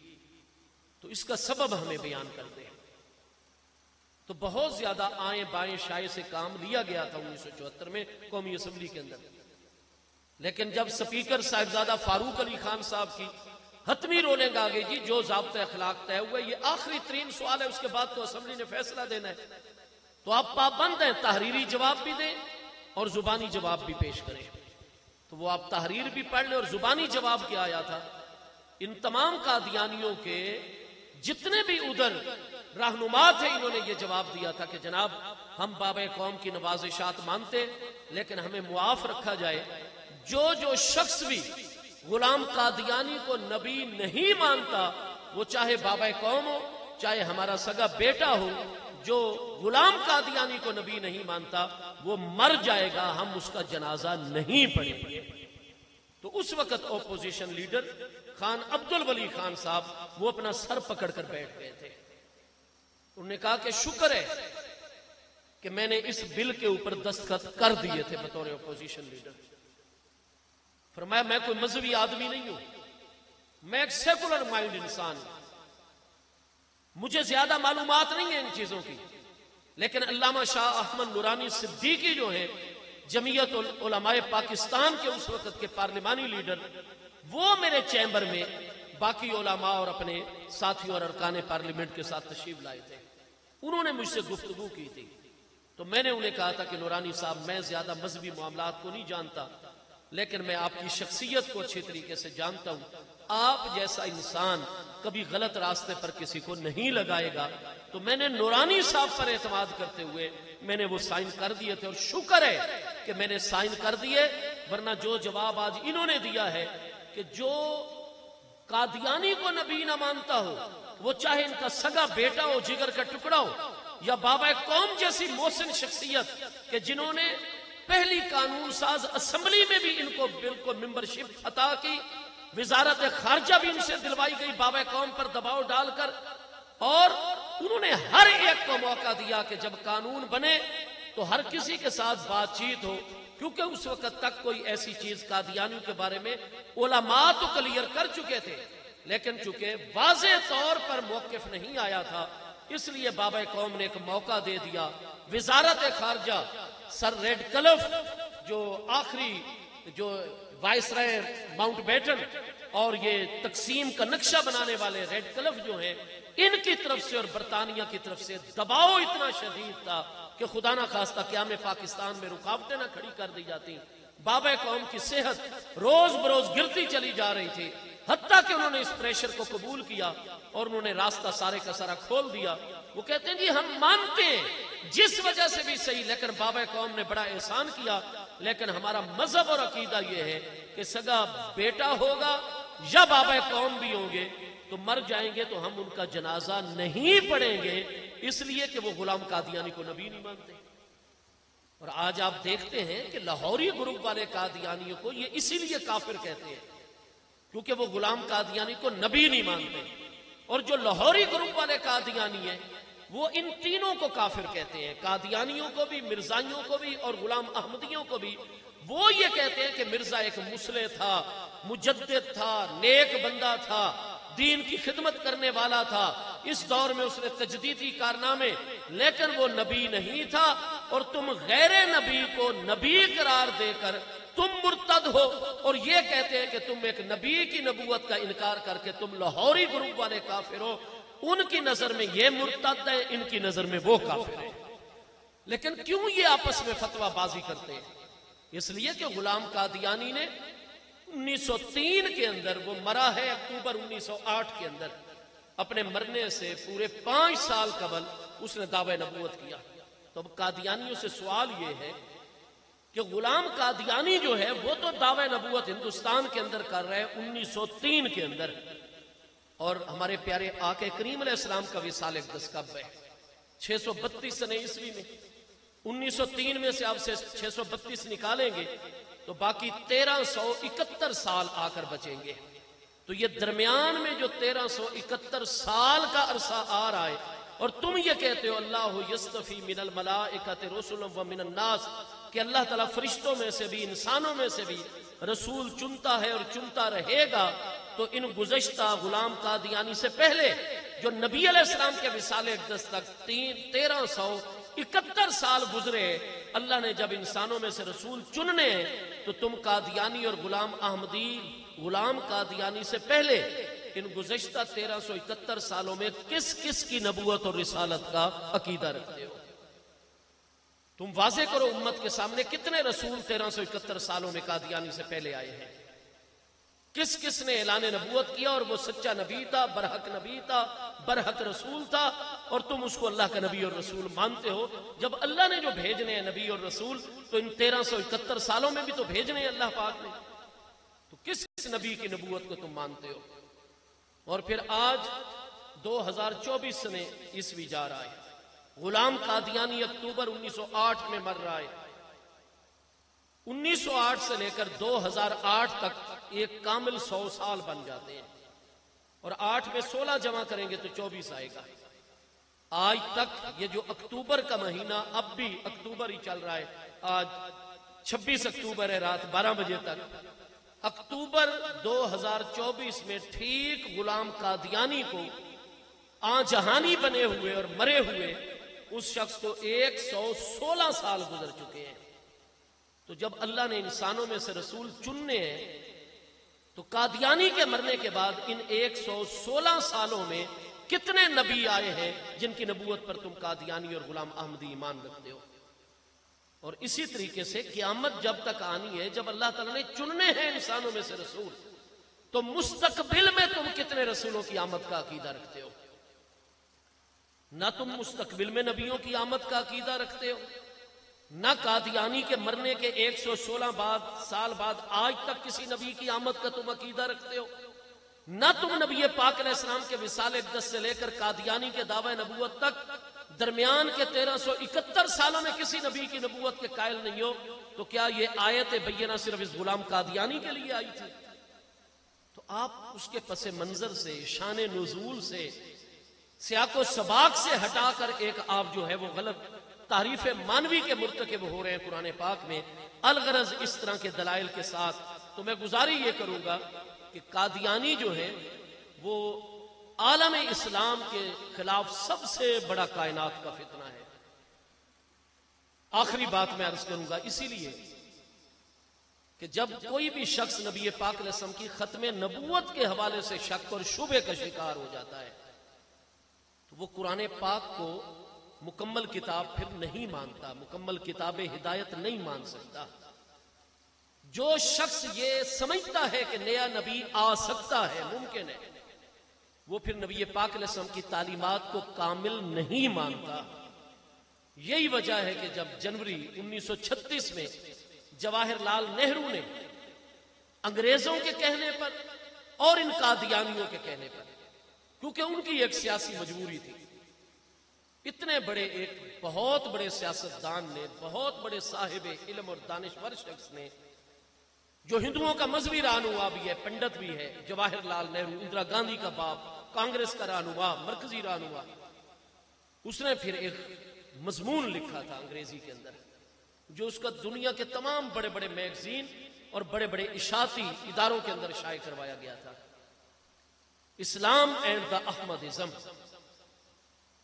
تو اس کا سبب ہمیں بیان کر دیں تو بہت زیادہ آئیں بائیں شائع سے کام لیا گیا تھا 1974 میں قومی اسمبلی کے اندر. لیکن جب سپیکر صاحبزادہ فاروق علی خان صاحب کی حتمی رولنگ آ گئی جی جو ضابطۂ اخلاق طے ہوا یہ آخری ترین سوال ہے, اس کے بعد تو اسمبلی نے فیصلہ دینا ہے, تو آپ پابند ہیں تحریری جواب بھی دیں اور زبانی جواب بھی پیش کریں. تو وہ آپ تحریر بھی پڑھ لیں. اور زبانی جواب کیا آیا تھا, ان تمام قادیانیوں کے جتنے بھی ادھر رہنما تھے انہوں نے یہ جواب دیا تھا کہ جناب ہم بابا قوم کی نوازشات مانتے لیکن ہمیں معاف رکھا جائے. جو شخص بھی غلام قادیانی کو نبی نہیں مانتا وہ چاہے بابا قوم ہو چاہے ہمارا سگا بیٹا ہو, جو غلام قادیانی کو نبی نہیں مانتا وہ مر جائے گا, ہم اس کا جنازہ نہیں پڑھیں گے. تو اس وقت اپوزیشن لیڈر خان عبد الولی خان صاحب وہ اپنا سر پکڑ کر بیٹھ گئے تھے. انہوں نے کہا کہ شکر ہے کہ میں نے اس بل کے اوپر دستخط کر دیے تھے بطور اپوزیشن لیڈر. فرمایا میں کوئی مذہبی آدمی نہیں ہوں, میں ایک سیکولر مائنڈ انسان ہوں, مجھے زیادہ معلومات نہیں ہیں ان چیزوں کی, لیکن علامہ شاہ احمد نورانی صدیقی جو ہیں جمعیت علماء پاکستان کے اس وقت کے پارلیمانی لیڈر, وہ میرے چیمبر میں باقی علماء اور اپنے ساتھیوں اور ارکان پارلیمنٹ کے ساتھ تشریف لائے تھے. انہوں نے مجھ سے گفتگو کی تھی تو میں نے انہیں کہا تھا کہ نورانی صاحب میں زیادہ مذہبی معاملات کو نہیں جانتا لیکن میں آپ کی شخصیت کو اچھی طریقے سے جانتا ہوں, آپ جیسا انسان کبھی غلط راستے پر کسی کو نہیں لگائے گا. تو میں نے نورانی صاحب پر اعتماد کرتے ہوئے میں نے وہ سائن کر دیے تھے, اور شکر ہے کہ میں نے سائن کر دیے, ورنہ جو جواب آج انہوں نے دیا ہے کہ جو قادیانی کو نبی نہ مانتا ہو وہ چاہے ان کا سگا بیٹا ہو, جگر کا ٹکڑا ہو, یا بابا قوم جیسی محسن شخصیت کہ جنہوں نے پہلی قانون ساز اسمبلی میں بھی ان کو بالکل ممبرشپ عطا کی, وزارت خارجہ بھی ان سے دلوائی گئی بابا قوم پر دباؤ ڈال کر, اور انہوں نے ہر ایک کو موقع دیا کہ جب قانون بنے تو ہر کسی کے ساتھ بات چیت ہو, کیونکہ اس وقت تک کوئی ایسی چیز قادیانیوں کے بارے میں علماء تو کلیئر کر چکے تھے لیکن چونکہ واضح طور پر موقف نہیں آیا تھا اس لیے بابا قوم نے ایک موقع دے دیا. وزارت خارجہ سر ریڈ کلف جو آخری جو وائس رائے ماؤنٹ بیٹن اور یہ تقسیم کا نقشہ بنانے والے ریڈ کلف جو ہیں ان کی طرف سے اور برطانیہ کی طرف سے دباؤ اتنا شدید تھا کہ خدا نہ خواستہ قیام پاکستان میں رکاوٹیں نہ کھڑی کر دی جاتی. بابا قوم کی صحت روز بروز گرتی چلی جا رہی تھی, حتیٰ کہ انہوں نے اس پریشر کو قبول کیا اور انہوں نے راستہ سارے کا سارا کھول دیا. وہ کہتے ہیں جی ہم مانتے ہیں جس وجہ سے بھی صحیح, لیکن بابا قوم نے بڑا احسان کیا, لیکن ہمارا مذہب اور عقیدہ یہ ہے کہ سگا بیٹا ہوگا یا بابا قوم بھی ہوں گے تو مر جائیں گے تو ہم ان کا جنازہ نہیں پڑھیں گے, اس لیے کہ وہ غلام قادیانی کو نبی نہیں مانتے. اور آج آپ دیکھتے ہیں کہ لاہوری گروپ والے قادیانیوں کو یہ اسی لیے کافر کہتے ہیں کیونکہ وہ غلام قادیانی کو نبی نہیں مانتے, اور جو لاہوری گروپ والے قادیانی ہیں وہ ان تینوں کو کافر کہتے ہیں, قادیانیوں کو بھی, مرزائیوں کو بھی اور غلام احمدیوں کو بھی. وہ یہ کہتے ہیں کہ مرزا ایک مصلح تھا, مجدد تھا, نیک بندہ تھا, دین کی خدمت کرنے والا تھا, اس دور میں اس نے تجدیدی کارنامے, لیکن وہ نبی نہیں تھا, اور تم غیر نبی کو نبی قرار دے کر تم مرتد ہو, اور یہ کہتے ہیں کہ تم ایک نبی کی نبوت کا انکار کر کے تم لاہوری گروپ والے کافر ہو. ان کی نظر میں یہ مرتد ہے, ان کی نظر میں وہ کافر ہے. لیکن کیوں یہ آپس میں فتویٰ بازی کرتے ہیں؟ اس لیے کہ غلام قادیانی نے 1903 کے اندر, وہ مرا ہے اکتوبر 1908 کے اندر, اپنے مرنے سے پورے 5 سال قبل اس نے دعوی نبوت کیا. تو اب قادیانیوں سے سوال یہ ہے کہ غلام قادیانی جو ہے وہ تو دعوی نبوت ہندوستان کے اندر کر رہے ہیں 1903 کے اندر, اور ہمارے پیارے آقا کریم علیہ السلام کا وصال اقدس کب ہے 632 سنہ عیسوی میں. 1903 میں سے آپ سے 632 نکالیں گے تو باقی 1371 سال آ کر بچیں گے. تو یہ درمیان میں جو 1371 سال کا عرصہ آ رہا ہے, اور تم یہ کہتے ہو اللہ یستفی من الملائکۃ رسلا ومن الناس, کہ اللہ تعالیٰ فرشتوں میں سے بھی انسانوں میں سے بھی رسول چنتا ہے اور چنتا رہے گا. تو ان گزشتہ غلام قادیانی سے پہلے جو نبی علیہ السلام کے وصال اقدس تک 1371 سال گزرے، اللہ نے جب انسانوں میں سے رسول چننے تو تم قادیانی اور غلام احمدی غلام قادیانی سے پہلے ان گزشتہ 1371 سالوں میں کس کس کی نبوت اور رسالت کا عقیدہ رکھتے ہو؟ تم واضح کرو امت کے سامنے کتنے رسول 1371 سالوں میں قادیانی سے پہلے آئے ہیں، کس کس نے اعلان نبوت کیا اور وہ سچا نبی تھا، برحق نبی تھا، برحق رسول تھا، اور تم اس کو اللہ کا نبی اور رسول مانتے ہو؟ جب اللہ نے جو بھیجنے ہیں نبی اور رسول تو ان 1371 سالوں میں بھی تو بھیجنے ہیں اللہ پاک نے، تو کس کس نبی کی نبوت کو تم مانتے ہو؟ اور پھر آج 2024 میں عیسوی جا رہا ہے، غلام قادیانی اکتوبر 1908 میں مر رہا ہے، 1908 سے لے کر 2008 تک ایک کامل 100 سال بن جاتے ہیں، اور 8 میں 16 جمع کریں گے تو 24 آئے گا۔ آج تک یہ جو اکتوبر کا مہینہ اب بھی اکتوبر ہی چل رہا ہے، آج 26 اکتوبر ہے، رات 12 بجے تک اکتوبر 2024 میں ٹھیک غلام قادیانی کو جہانی بنے ہوئے اور مرے ہوئے اس شخص کو 116 سال گزر چکے ہیں۔ تو جب اللہ نے انسانوں میں سے رسول چننے ہیں تو قادیانی کے مرنے کے بعد ان 116 سالوں میں کتنے نبی آئے ہیں جن کی نبوت پر تم قادیانی اور غلام احمدی ایمان رکھتے ہو؟ اور اسی طریقے سے قیامت جب تک آنی ہے، جب اللہ تعالیٰ نے چننے ہیں انسانوں میں سے رسول، تو مستقبل میں تم کتنے رسولوں کی آمد کا عقیدہ رکھتے ہو؟ نہ تم مستقبل میں نبیوں کی آمد کا عقیدہ رکھتے ہو، نہ قادیانی کے مرنے کے 116 سال بعد آج تک کسی نبی کی آمد کا تم عقیدہ رکھتے ہو، نہ تم نبی پاک علیہ السلام کے وصال اقدس سے لے کر قادیانی کے دعوی نبوت تک درمیان کے 1371 سالوں میں کسی نبی کی نبوت کے قائل نہیں ہو، تو کیا یہ آیت بینہ صرف اس غلام قادیانی کے لیے آئی تھی؟ تو آپ اس کے پس منظر سے، شان نزول سے، سیاق و سباق سے ہٹا کر ایک آپ جو ہے وہ غلط تعریف مانوی کے مرتکب ہو رہے ہیں قرآن پاک میں، الغرض اس طرح کے دلائل کے ساتھ۔ تو میں گزارش یہ کروں گا کہ قادیانی جو ہے وہ عالم اسلام کے خلاف سب سے بڑا کائنات کا فتنہ ہے۔ آخری بات میں عرض کروں گا، اسی لیے کہ جب کوئی بھی شخص نبی پاک علیہ السلام کی ختم نبوت کے حوالے سے شک اور شبہ کا شکار ہو جاتا ہے تو وہ قرآن پاک کو مکمل کتاب پھر نہیں مانتا، مکمل کتاب ہدایت نہیں مان سکتا۔ جو شخص یہ سمجھتا ہے کہ نیا نبی آ سکتا ہے، ممکن ہے، وہ پھر نبی پاک علیہ السلام کی تعلیمات کو کامل نہیں مانتا۔ یہی وجہ ہے کہ جب جنوری 1936 میں جواہر لال نہرو نے انگریزوں کے کہنے پر اور ان قادیانیوں کے کہنے پر، کیونکہ ان کی ایک سیاسی مجبوری تھی، اتنے بڑے ایک بہت بڑے سیاستدان نے، بہت بڑے صاحب علم اور دانشور شخص نے، جو ہندوؤں کا مذہبی رہنما بھی ہے، پنڈت بھی ہے، جواہر لال نہرو، اندرا گاندھی کا باپ، کانگریس کا رہنما، مرکزی رہنما، اس نے پھر ایک مضمون لکھا تھا انگریزی کے اندر، جو اس کا دنیا کے تمام بڑے بڑے میگزین اور بڑے بڑے اشاعتی اداروں کے اندر شائع کروایا گیا تھا، اسلام اینڈ دا احمدزم۔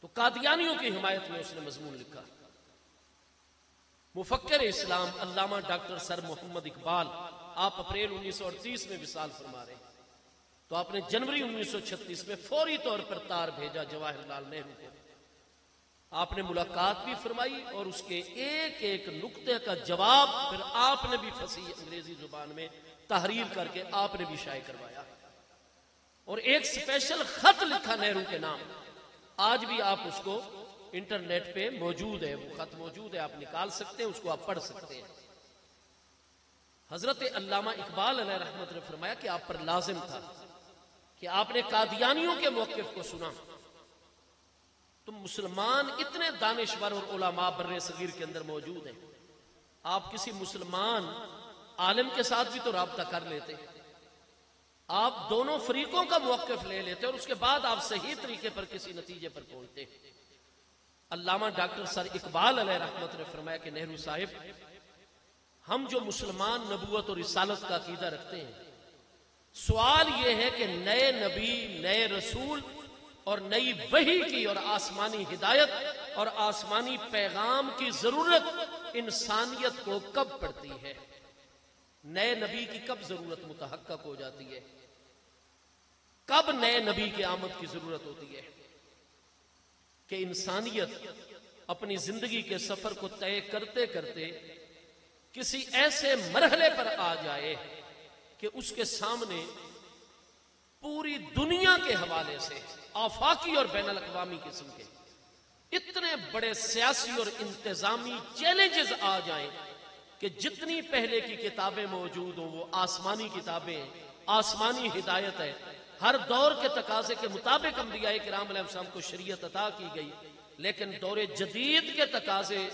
تو قادیانیوں کی حمایت میں اس نے مضمون لکھا۔ مفکر اسلام علامہ ڈاکٹر سر محمد اقبال، آپ اپریل 1938 میں وصال فرما رہے ہیں، تو آپ نے جنوری 1936 میں فوری طور پر تار بھیجا جواہر لال نہرو کو۔ آپ نے ملاقات بھی فرمائی اور اس کے ایک ایک نقطے کا جواب پھر آپ نے بھی فصیح انگریزی زبان میں تحریر کر کے آپ نے بھی شائع کروایا، اور ایک سپیشل خط لکھا نہرو کے نام۔ آج بھی آپ اس کو انٹرنیٹ پہ موجود ہے، وہ خط موجود ہے، آپ نکال سکتے ہیں، اس کو آپ پڑھ سکتے ہیں۔ حضرت علامہ اقبال علیہ رحمت نے فرمایا کہ آپ پر لازم تھا کہ آپ نے قادیانیوں کے موقف کو سنا۔ تم مسلمان اتنے دانشور اور علماء بر صغیر کے اندر موجود ہیں، آپ کسی مسلمان عالم کے ساتھ بھی تو رابطہ کر لیتے، آپ دونوں فریقوں کا موقف لے لیتے اور اس کے بعد آپ صحیح طریقے پر کسی نتیجے پر پہنچتے۔ علامہ ڈاکٹر سر اقبال علیہ رحمت نے فرمایا کہ نہرو صاحب، ہم جو مسلمان نبوت اور رسالت کا عقیدہ رکھتے ہیں، سوال یہ ہے کہ نئے نبی، نئے رسول اور نئی وحی کی اور آسمانی ہدایت اور آسمانی پیغام کی ضرورت انسانیت کو کب پڑتی ہے؟ نئے نبی کی کب ضرورت متحقق ہو جاتی ہے؟ کب نئے نبی کی آمد کی ضرورت ہوتی ہے؟ کہ انسانیت اپنی زندگی کے سفر کو طے کرتے کرتے کسی ایسے مرحلے پر آ جائے کہ اس کے سامنے پوری دنیا کے حوالے سے آفاقی اور بین الاقوامی قسم کے اتنے بڑے سیاسی اور انتظامی چیلنجز آ جائیں کہ جتنی پہلے کی کتابیں موجود ہوں وہ آسمانی کتابیں ہیں، آسمانی ہدایت ہے، ہر دور کے تقاضے کے مطابق انبیاء کرام علیہ السلام کو شریعت عطا کی گئی، لیکن دور جدید کے تقاضے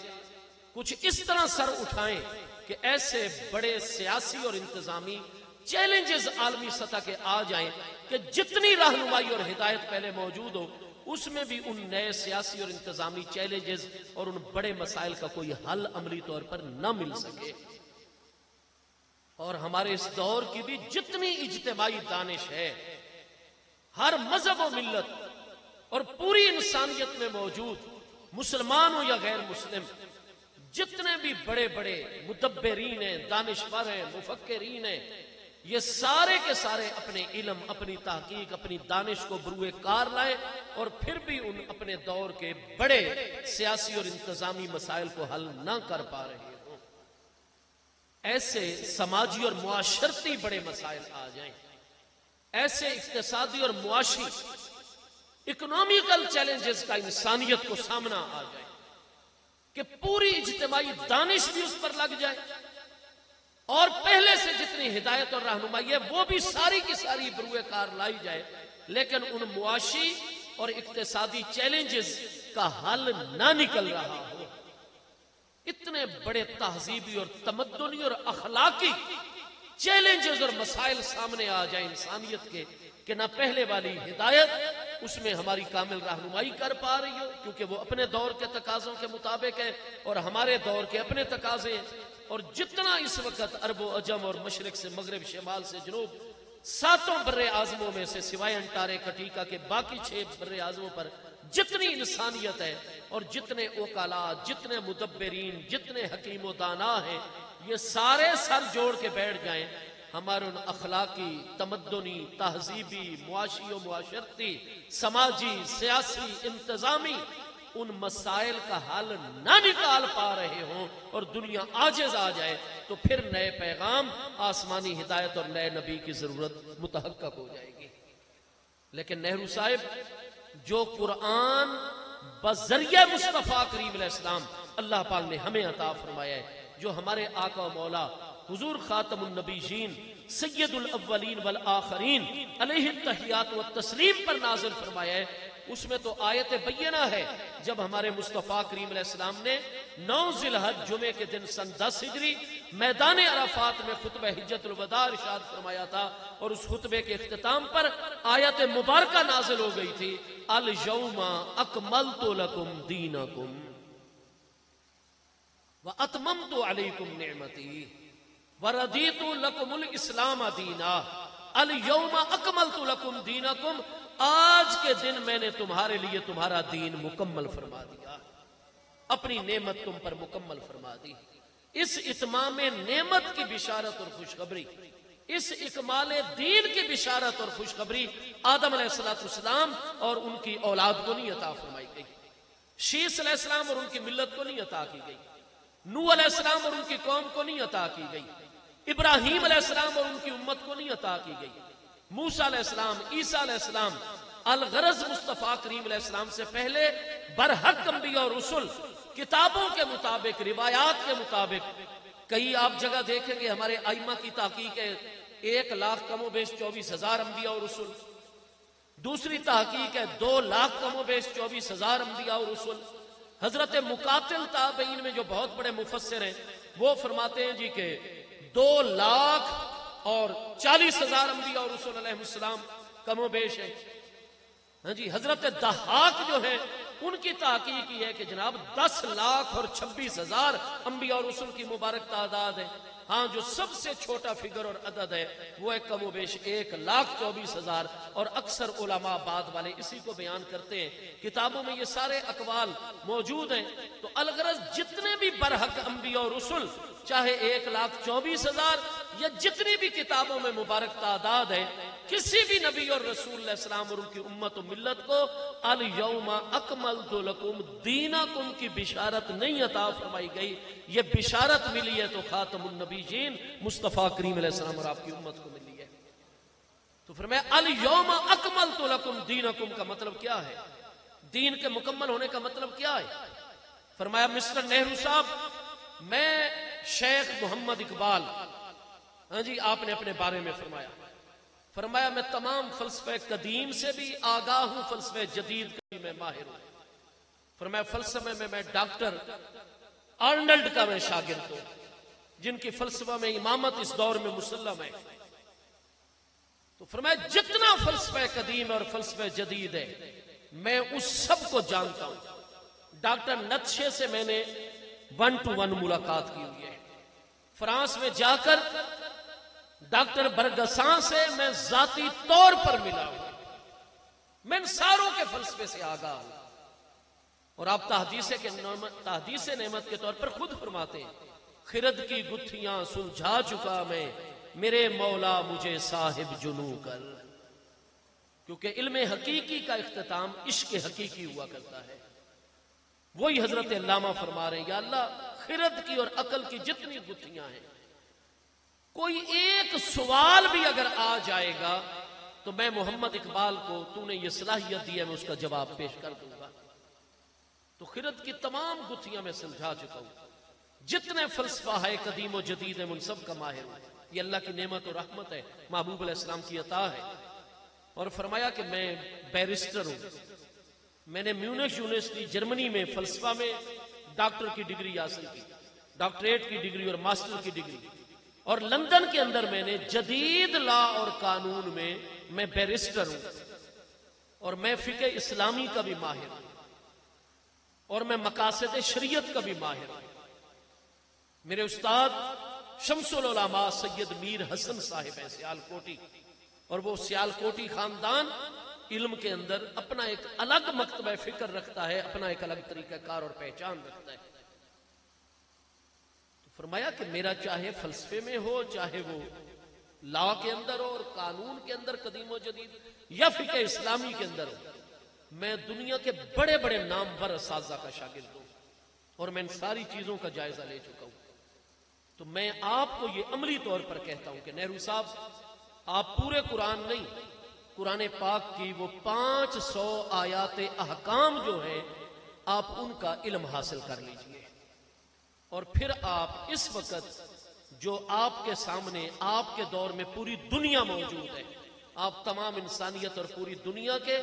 کچھ اس طرح سر اٹھائیں کہ ایسے بڑے سیاسی اور انتظامی چیلنجز عالمی سطح کے آ جائیں کہ جتنی رہنمائی اور ہدایت پہلے موجود ہو اس میں بھی ان نئے سیاسی اور انتظامی چیلنجز اور ان بڑے مسائل کا کوئی حل عملی طور پر نہ مل سکے۔ اور ہمارے اس دور کی بھی جتنی اجتماعی دانش ہے، ہر مذہب و ملت اور پوری انسانیت میں موجود مسلمان ہو یا غیر مسلم، جتنے بھی بڑے بڑے مدبرین ہیں، دانشور ہیں، مفکرین ہیں، یہ سارے کے سارے اپنے علم، اپنی تحقیق، اپنی دانش کو بروئے کار لائیں اور پھر بھی ان اپنے دور کے بڑے سیاسی اور انتظامی مسائل کو حل نہ کر پا رہے ہوں۔ ایسے سماجی اور معاشرتی بڑے مسائل آ جائیں، ایسے اقتصادی اور معاشی اکنامیکل چیلنجز کا انسانیت کو سامنا آ جائے کہ پوری اجتماعی دانش بھی اس پر لگ جائے اور پہلے سے جتنی ہدایت اور رہنمائی ہے وہ بھی ساری کی ساری بروئے کار لائی جائے، لیکن ان معاشی اور اقتصادی چیلنجز کا حل نہ نکل رہا ہو۔ اتنے بڑے تہذیبی اور تمدنی اور اخلاقی چیلنجز اور مسائل سامنے آ جائیں انسانیت کے کہ نہ پہلے والی ہدایت اس میں ہماری کامل رہنمائی کر پا رہی ہو کیونکہ وہ اپنے دور کے تقاضوں کے مطابق ہے اور ہمارے دور کے اپنے تقاضے ہیں، اور جتنا اس وقت عرب و عجم اور مشرق سے مغرب، شمال سے جنوب، ساتوں بر اعظموں میں سے سوائے انٹارکٹیکا کے باقی 6 بر اعظموں پر جتنی انسانیت ہے اور جتنے اوکالا، جتنے مدبرین، جتنے حکیم و دانا ہیں، یہ سارے سر جوڑ کے بیٹھ جائیں، ہمارے ان اخلاقی، تمدنی، تہذیبی، معاشی و معاشرتی، سماجی، سیاسی، انتظامی ان مسائل کا حل نہ نکال پا رہے ہوں اور دنیا عاجز آ جائے تو پھر نئے پیغام، آسمانی ہدایت اور نئے نبی کی ضرورت متحقق ہو جائے گی۔ لیکن نہرو صاحب، جو قرآن بذریعہ مصطفیٰ کریم علیہ السلام اللہ پاک نے ہمیں عطا فرمایا ہے، جو ہمارے آقا و مولا حضور خاتم النبیین سید الاولین والآخرین علیہ التحیات والتسلیم پر نازل فرمایا ہے، اس میں تو آیت بینہ ہے جب ہمارے مصطفیٰ کریم علیہ السلام نے 9 ذی الحج جمعے کے دن سن 10 ہجری میدان عرفات میں خطبہ حجت الوداع ارشاد فرمایا تھا، اور اس خطبے کے اختتام پر آیت مبارکہ نازل ہو گئی تھی، الیوم اکملت لکم دینکم واتممت علیکم نعمتی وردیت لکم الاسلام دینا، الیوم اکملت لکم دینکم، آج کے دن میں نے تمہارے لیے تمہارا دین مکمل فرما دیا، اپنی نعمت تم پر مکمل فرما دی۔ اس اتمام نعمت کی بشارت اور خوشخبری، اس اکمال دین کی بشارت اور خوشخبری آدم علیہ السلام اور ان کی اولاد کو نہیں عطا فرمائی گئی، شیس علیہ السلام اور ان کی ملت کو نہیں عطا کی گئی، نوح علیہ السلام اور ان کی قوم کو نہیں عطا کی گئی، ابراہیم علیہ السلام اور ان کی امت کو نہیں عطا کی گئی، موسیٰ علیہ السلام، عیسیٰ علیہ السلام، الغرض مصطفیٰ کریم علیہ السلام سے پہلے برحق انبیاء اور رسل کتابوں کے مطابق، روایات کے مطابق، کئی آپ جگہ دیکھیں گے ہمارے ائمہ کی تحقیق ہے 1 لاکھ کم و بیش 24,000 انبیاء اور رسل، دوسری تحقیق ہے 2 لاکھ کم و بیش 24,000 انبیاء اور رسل۔ حضرت مقاتل تابعین میں جو بہت بڑے مفسر ہیں وہ فرماتے ہیں جی کہ 2 لاکھ اور 40,000 انبیاء اور رسول علیہ السلام کم و بیش ہے۔ ہاں جی، حضرت دہاق جو ہے ان کی تحقیق یہ ہے کہ جناب 10 لاکھ اور 26,000 انبیاء اور رسول کی مبارک تعداد ہے۔ ہاں جو سب سے چھوٹا فگر اور عدد ہے وہ ہے کم و بیش 1,24,000، اور اکثر علماء بعد والے اسی کو بیان کرتے ہیں، کتابوں میں یہ سارے اقوال موجود ہیں۔ تو الغرض جتنے بھی برحق انبیاء اور رسل، چاہے 1,24,000 یا جتنی بھی کتابوں میں مبارک تعداد ہے، کسی بھی نبی اور رسول علیہ السلام اور ان کی امت و ملت کو الیوم اکملت لکم دینکم کی بشارت نہیں عطا فرمائی گئی۔ یہ بشارت ملی ہے تو خاتم النبیین مصطفیٰ کریم علیہ السلام اور آپ کی امت کو ملی ہے۔ تو فرمایا الیوم اکملت لکم دینکم کا مطلب کیا ہے؟ دین کے مکمل ہونے کا مطلب کیا ہے؟ فرمایا مسٹر نہرو صاحب، میں شیخ محمد اقبال، ہاں جی آپ نے اپنے بارے میں فرمایا میں تمام فلسفہ قدیم سے بھی آگاہ ہوں، فلسفہ جدید کا بھی میں ماہر ہوں۔ فرمایا فلسفے میں میں ڈاکٹر آرنلڈ کا میں شاگرد ہوں، جن کی فلسفہ میں امامت اس دور میں مسلم ہے۔ تو فرمایا جتنا فلسفہ قدیم اور فلسفہ جدید ہے میں اس سب کو جانتا ہوں۔ ڈاکٹر نتشے سے میں نے 1 to 1 ملاقات کی ہوئی ہے۔ فرانس میں جا کر ڈاکٹر برگسان سے میں ذاتی طور پر ملا ہوں۔ میں ان ساروں کے فلسفے سے آگاہ ہوں، اور آپ تحدیث نعمت کے طور پر خود فرماتے ہیں، خرد کی گتھیاں سلجھا چکا میں، میرے مولا مجھے صاحب جنوں کر۔ کیونکہ علم حقیقی کا اختتام عشق حقیقی ہوا کرتا ہے۔ وہی حضرت علامہ فرما رہے ہیں، یا اللہ خرد کی اور عقل کی جتنی گتھیاں ہیں، کوئی ایک سوال بھی اگر آ جائے گا تو میں محمد اقبال کو تو نے یہ صلاحیت دی ہے میں اس کا جواب پیش کر دوں گا۔ تو خرد کی تمام گتھیاں میں سلجھا چکا ہوں، جتنے فلسفہ ہے قدیم و جدید ہے ان سب کا ماہر ہوں۔ یہ اللہ کی نعمت و رحمت ہے، محبوب علیہ السلام کی عطا ہے۔ اور فرمایا کہ میں بیرسٹر ہوں، میں نے میونخ یونیورسٹی جرمنی میں فلسفہ میں ڈاکٹر کی ڈگری حاصل کی، ڈاکٹریٹ کی ڈگری اور ماسٹر کی ڈگری، اور لندن کے اندر میں نے جدید لا اور قانون میں بیرسٹر ہوں، اور میں فقہ اسلامی کا بھی ماہر ہوں، اور میں مقاصد شریعت کا بھی ماہر ہوں۔ میرے استاد شمس العلماء سید میر حسن صاحب ہیں سیالکوٹی، اور وہ سیالکوٹی خاندان علم کے اندر اپنا ایک الگ مکتبہ فکر رکھتا ہے، اپنا ایک الگ طریقہ کار اور پہچان رکھتا ہے۔ تو فرمایا کہ میرا چاہے فلسفے میں ہو، چاہے وہ لا کے اندر ہو اور قانون کے اندر قدیم و جدید، یا فقہ اسلامی کے اندر ہو، میں دنیا کے بڑے بڑے نامور اساتذہ کا شاگرد ہوں، اور میں ان ساری چیزوں کا جائزہ لے چکا ہوں۔ تو میں آپ کو یہ عملی طور پر کہتا ہوں کہ نہرو صاحب، آپ پورے قرآن نہیں، قرآن پاک کی وہ 500 آیات احکام جو ہیں آپ ان کا علم حاصل کر لیجئے، اور پھر آپ اس وقت جو آپ کے سامنے آپ کے دور میں پوری دنیا موجود ہے، آپ تمام انسانیت اور پوری دنیا کے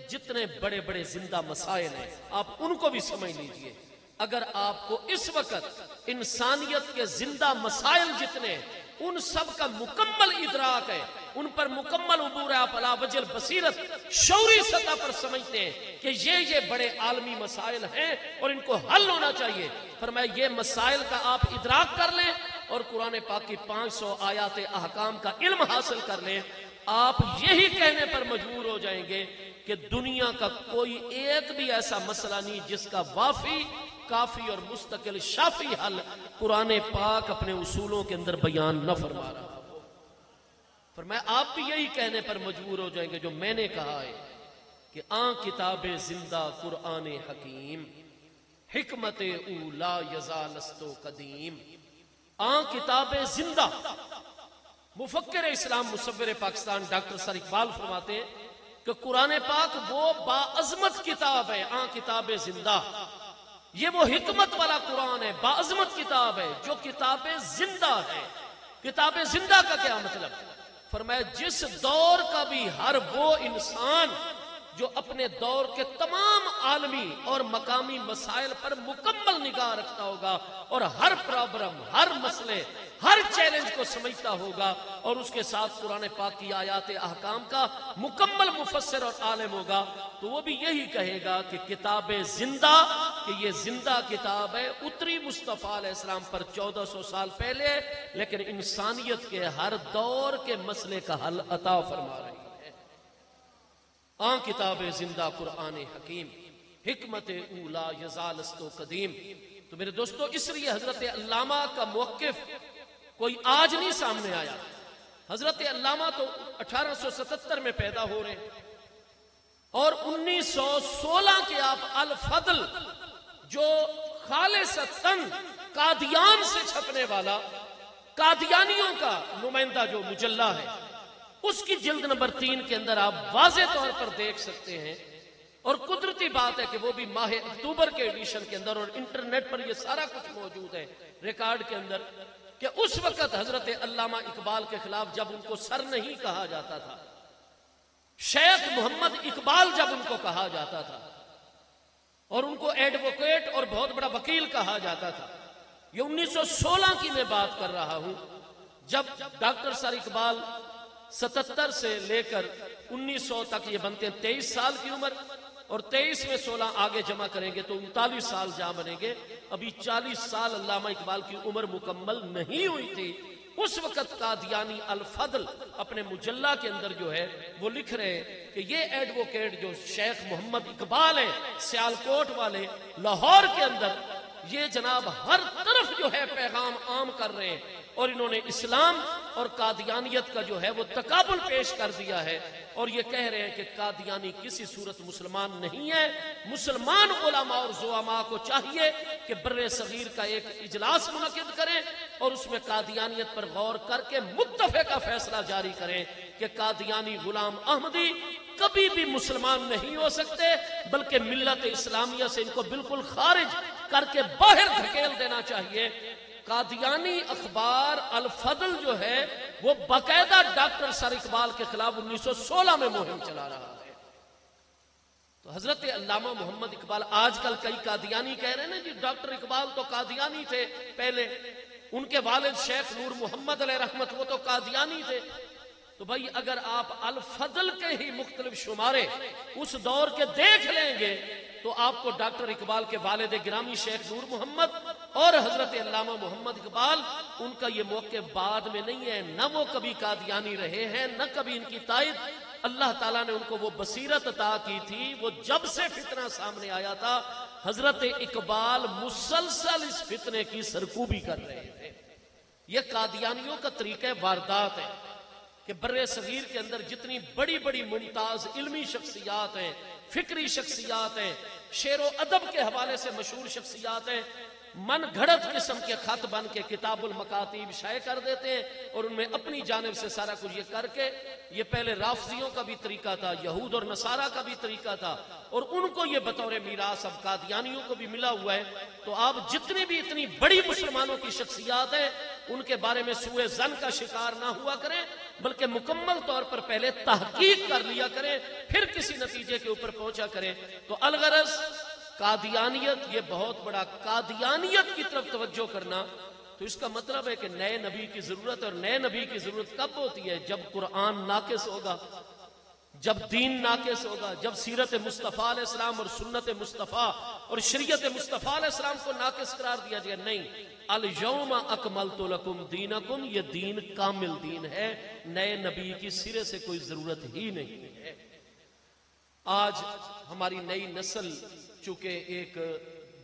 جتنے بڑے بڑے زندہ مسائل ہیں آپ ان کو بھی سمجھ لیجئے۔ اگر آپ کو اس وقت انسانیت کے زندہ مسائل جتنے ان سب کا مکمل ادراک ہے، ان پر مکمل عبور ہے، آپ علی وجہ البصیرت شعوری سطح پر سمجھتے ہیں کہ یہ بڑے عالمی مسائل ہیں اور ان کو حل ہونا چاہیے، فرمایا یہ مسائل کا آپ ادراک کر لیں اور قرآن پاک کی 500 آیات احکام کا علم حاصل کر لیں، آپ یہی کہنے پر مجبور ہو جائیں گے کہ دنیا کا کوئی ایک بھی ایسا مسئلہ نہیں جس کا وافی، کافی اور مستقل شافی حل قرآن پاک اپنے اصولوں کے اندر بیان نہ فرما رہا ہو۔ فرمایا آپ بھی یہی کہنے پر مجبور ہو جائیں گے جو میں نے کہا ہے کہ آن کتاب زندہ قرآن حکیم، حکمت اولا یزالستو قدیم۔ آن کتاب زندہ، مفکر اسلام مصور پاکستان ڈاکٹر سر اقبال فرماتے ہیں کہ قرآن پاک وہ باعظمت کتاب ہے، آن کتاب زندہ، یہ وہ حکمت والا قرآن ہے، باعظمت کتاب ہے جو کتاب زندہ ہے۔ کتاب زندہ کا کیا مطلب؟ فرمایا جس دور کا بھی ہر وہ انسان جو اپنے دور کے تمام عالمی اور مقامی مسائل پر مکمل نگاہ رکھتا ہوگا اور ہر پرابلم، ہر مسئلے، ہر چیلنج کو سمجھتا ہوگا اور اس کے ساتھ قرآن پاک کی آیات احکام کا مکمل مفسر اور عالم ہوگا، تو وہ بھی یہی کہے گا کہ کتاب زندہ کہ یہ زندہ کتاب ہے، اتری مصطفیٰ علیہ السلام پر 1400 سال پہلے، لیکن انسانیت کے ہر دور کے مسئلے کا حل عطا فرما رہی ہے۔ کتاب زندہ قرآن حکیم، حکمت اولا یزالست و قدیم۔ تو میرے دوستو، اس لیے حضرت علامہ کا موقف کوئی آج نہیں سامنے آیا۔ حضرت علامہ تو 1877 میں پیدا ہو رہے ہیں، اور 1916 کے آپ الفضل جو خالصتاً قادیان سے چھپنے والا، قادیانیوں کا نمائندہ جو مجلہ ہے، اس کی جلد نمبر 3 کے اندر آپ واضح طور پر دیکھ سکتے ہیں۔ اور قدرتی بات ہے کہ وہ بھی ماہ اکتوبر کے ایڈیشن کے اندر، اور انٹرنیٹ پر یہ سارا کچھ موجود ہے ریکارڈ کے اندر، کہ اس وقت حضرت علامہ اقبال کے خلاف جب ان کو سر نہیں کہا جاتا تھا، شیخ محمد اقبال جب ان کو کہا جاتا تھا، اور ان کو ایڈوکیٹ اور بہت بڑا وکیل کہا جاتا تھا، یہ 1916 کی میں بات کر رہا ہوں، جب ڈاکٹر سر اقبال 77 سے لے کر 1900 تک یہ بنتے ہیں 23 سال کی عمر، اور 23 میں 16 آگے جمع کریں گے تو 39 سال جہاں بنیں گے۔ ابھی 40 سال علامہ اقبال کی عمر مکمل نہیں ہوئی تھی، اس وقت قادیانی الفضل اپنے مجلہ کے اندر جو ہے وہ لکھ رہے ہیں کہ یہ ایڈوکیٹ جو شیخ محمد اقبال ہیں سیالکوٹ والے لاہور کے اندر، یہ جناب ہر طرف جو ہے پیغام عام کر رہے ہیں، اور انہوں نے اسلام اور قادیانیت کا جو ہے وہ تقابل پیش کر دیا ہے، اور یہ کہہ رہے ہیں کہ قادیانی کسی صورت مسلمان نہیں ہے۔ مسلمان علماء اور زعماء کو چاہیے کہ بر صغیر کا ایک اجلاس منعقد کریں، اور اس میں قادیانیت پر غور کر کے متفقہ فیصلہ جاری کریں کہ قادیانی غلام احمدی کبھی بھی مسلمان نہیں ہو سکتے، بلکہ ملت اسلامیہ سے ان کو بالکل خارج کر کے باہر دھکیل دینا چاہیے۔ قادیانی اخبار الفضل جو ہے وہ باقاعدہ ڈاکٹر سر اقبال کے خلاف 1916 میں مہم چلا رہا ہے۔ تو حضرت علامہ محمد اقبال، آج کل کئی قادیانی کہہ رہے ہیں نا جی ڈاکٹر اقبال تو قادیانی تھے پہلے، ان کے والد شیخ نور محمد علیہ رحمت وہ تو قادیانی تھے۔ تو بھائی اگر آپ الفضل کے ہی مختلف شمارے اس دور کے دیکھ لیں گے تو آپ کو ڈاکٹر اقبال کے والد گرامی شیخ نور محمد اور حضرت علامہ محمد اقبال، ان کا یہ موقع بعد میں نہیں ہے، نہ وہ کبھی قادیانی رہے ہیں، نہ کبھی ان کی تائید۔ اللہ تعالیٰ نے ان کو وہ بصیرت عطا کی تھی، وہ جب سے فتنہ سامنے آیا تھا حضرت اقبال مسلسل اس فتنے کی سرکوبی کر رہے تھے۔ یہ قادیانیوں کا طریقہ واردات ہے کہ بر صغیر کے اندر جتنی بڑی بڑی ممتاز علمی شخصیات ہیں، فکری شخصیات ہیں، شعر و ادب کے حوالے سے مشہور شخصیات ہیں، من گھڑت قسم کے خط بن کے کتاب المکاتیب شائع کر دیتے ہیں، اور ان میں اپنی جانب سے سارا کچھ یہ کر کے، یہ پہلے رافضیوں کا بھی طریقہ تھا، یہود اور نصارہ کا بھی طریقہ تھا، اور ان کو یہ بطور میراث اب قادیانیوں کو بھی ملا ہوا ہے۔ تو آپ جتنی بھی اتنی بڑی مسلمانوں کی شخصیات ہیں ان کے بارے میں سوء ظن کا شکار نہ ہوا کریں، بلکہ مکمل طور پر پہلے تحقیق کر لیا کریں، پھر کسی نتیجے کے اوپر پہنچا کریں۔ تو الغرض قادیانیت، یہ بہت بڑا قادیانیت کی طرف توجہ کرنا، تو اس کا مطلب ہے کہ نئے نبی کی ضرورت، اور نئے نبی کی ضرورت کب ہوتی ہے؟ جب قرآن ناقص ہوگا، جب دین ناقص ہوگا، جب سیرت مصطفیٰ علیہ السلام اور سنت مصطفیٰ اور شریعت مصطفیٰ علیہ السلام کو ناقص قرار دیا جائے۔ نہیں، الیوم اکملت لکم دینکم، یہ دین کامل دین ہے، نئے نبی کی سرے سے کوئی ضرورت ہی نہیں ہے۔ آج ہماری نئی نسل چونکہ ایک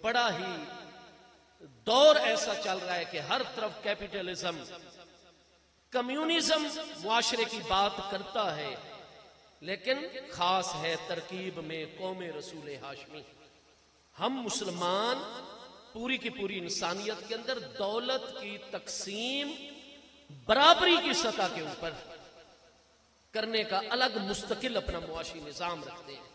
بڑا ہی دور ایسا چل رہا ہے کہ ہر طرف کیپٹلزم، کمیونزم معاشرے کی بات کرتا ہے، لیکن خاص ہے ترکیب میں قوم رسول ہاشمی۔ ہم مسلمان پوری کی پوری انسانیت کے اندر دولت کی تقسیم برابری کی سطح کے اوپر کرنے کا الگ مستقل اپنا معاشی نظام رکھتے ہیں۔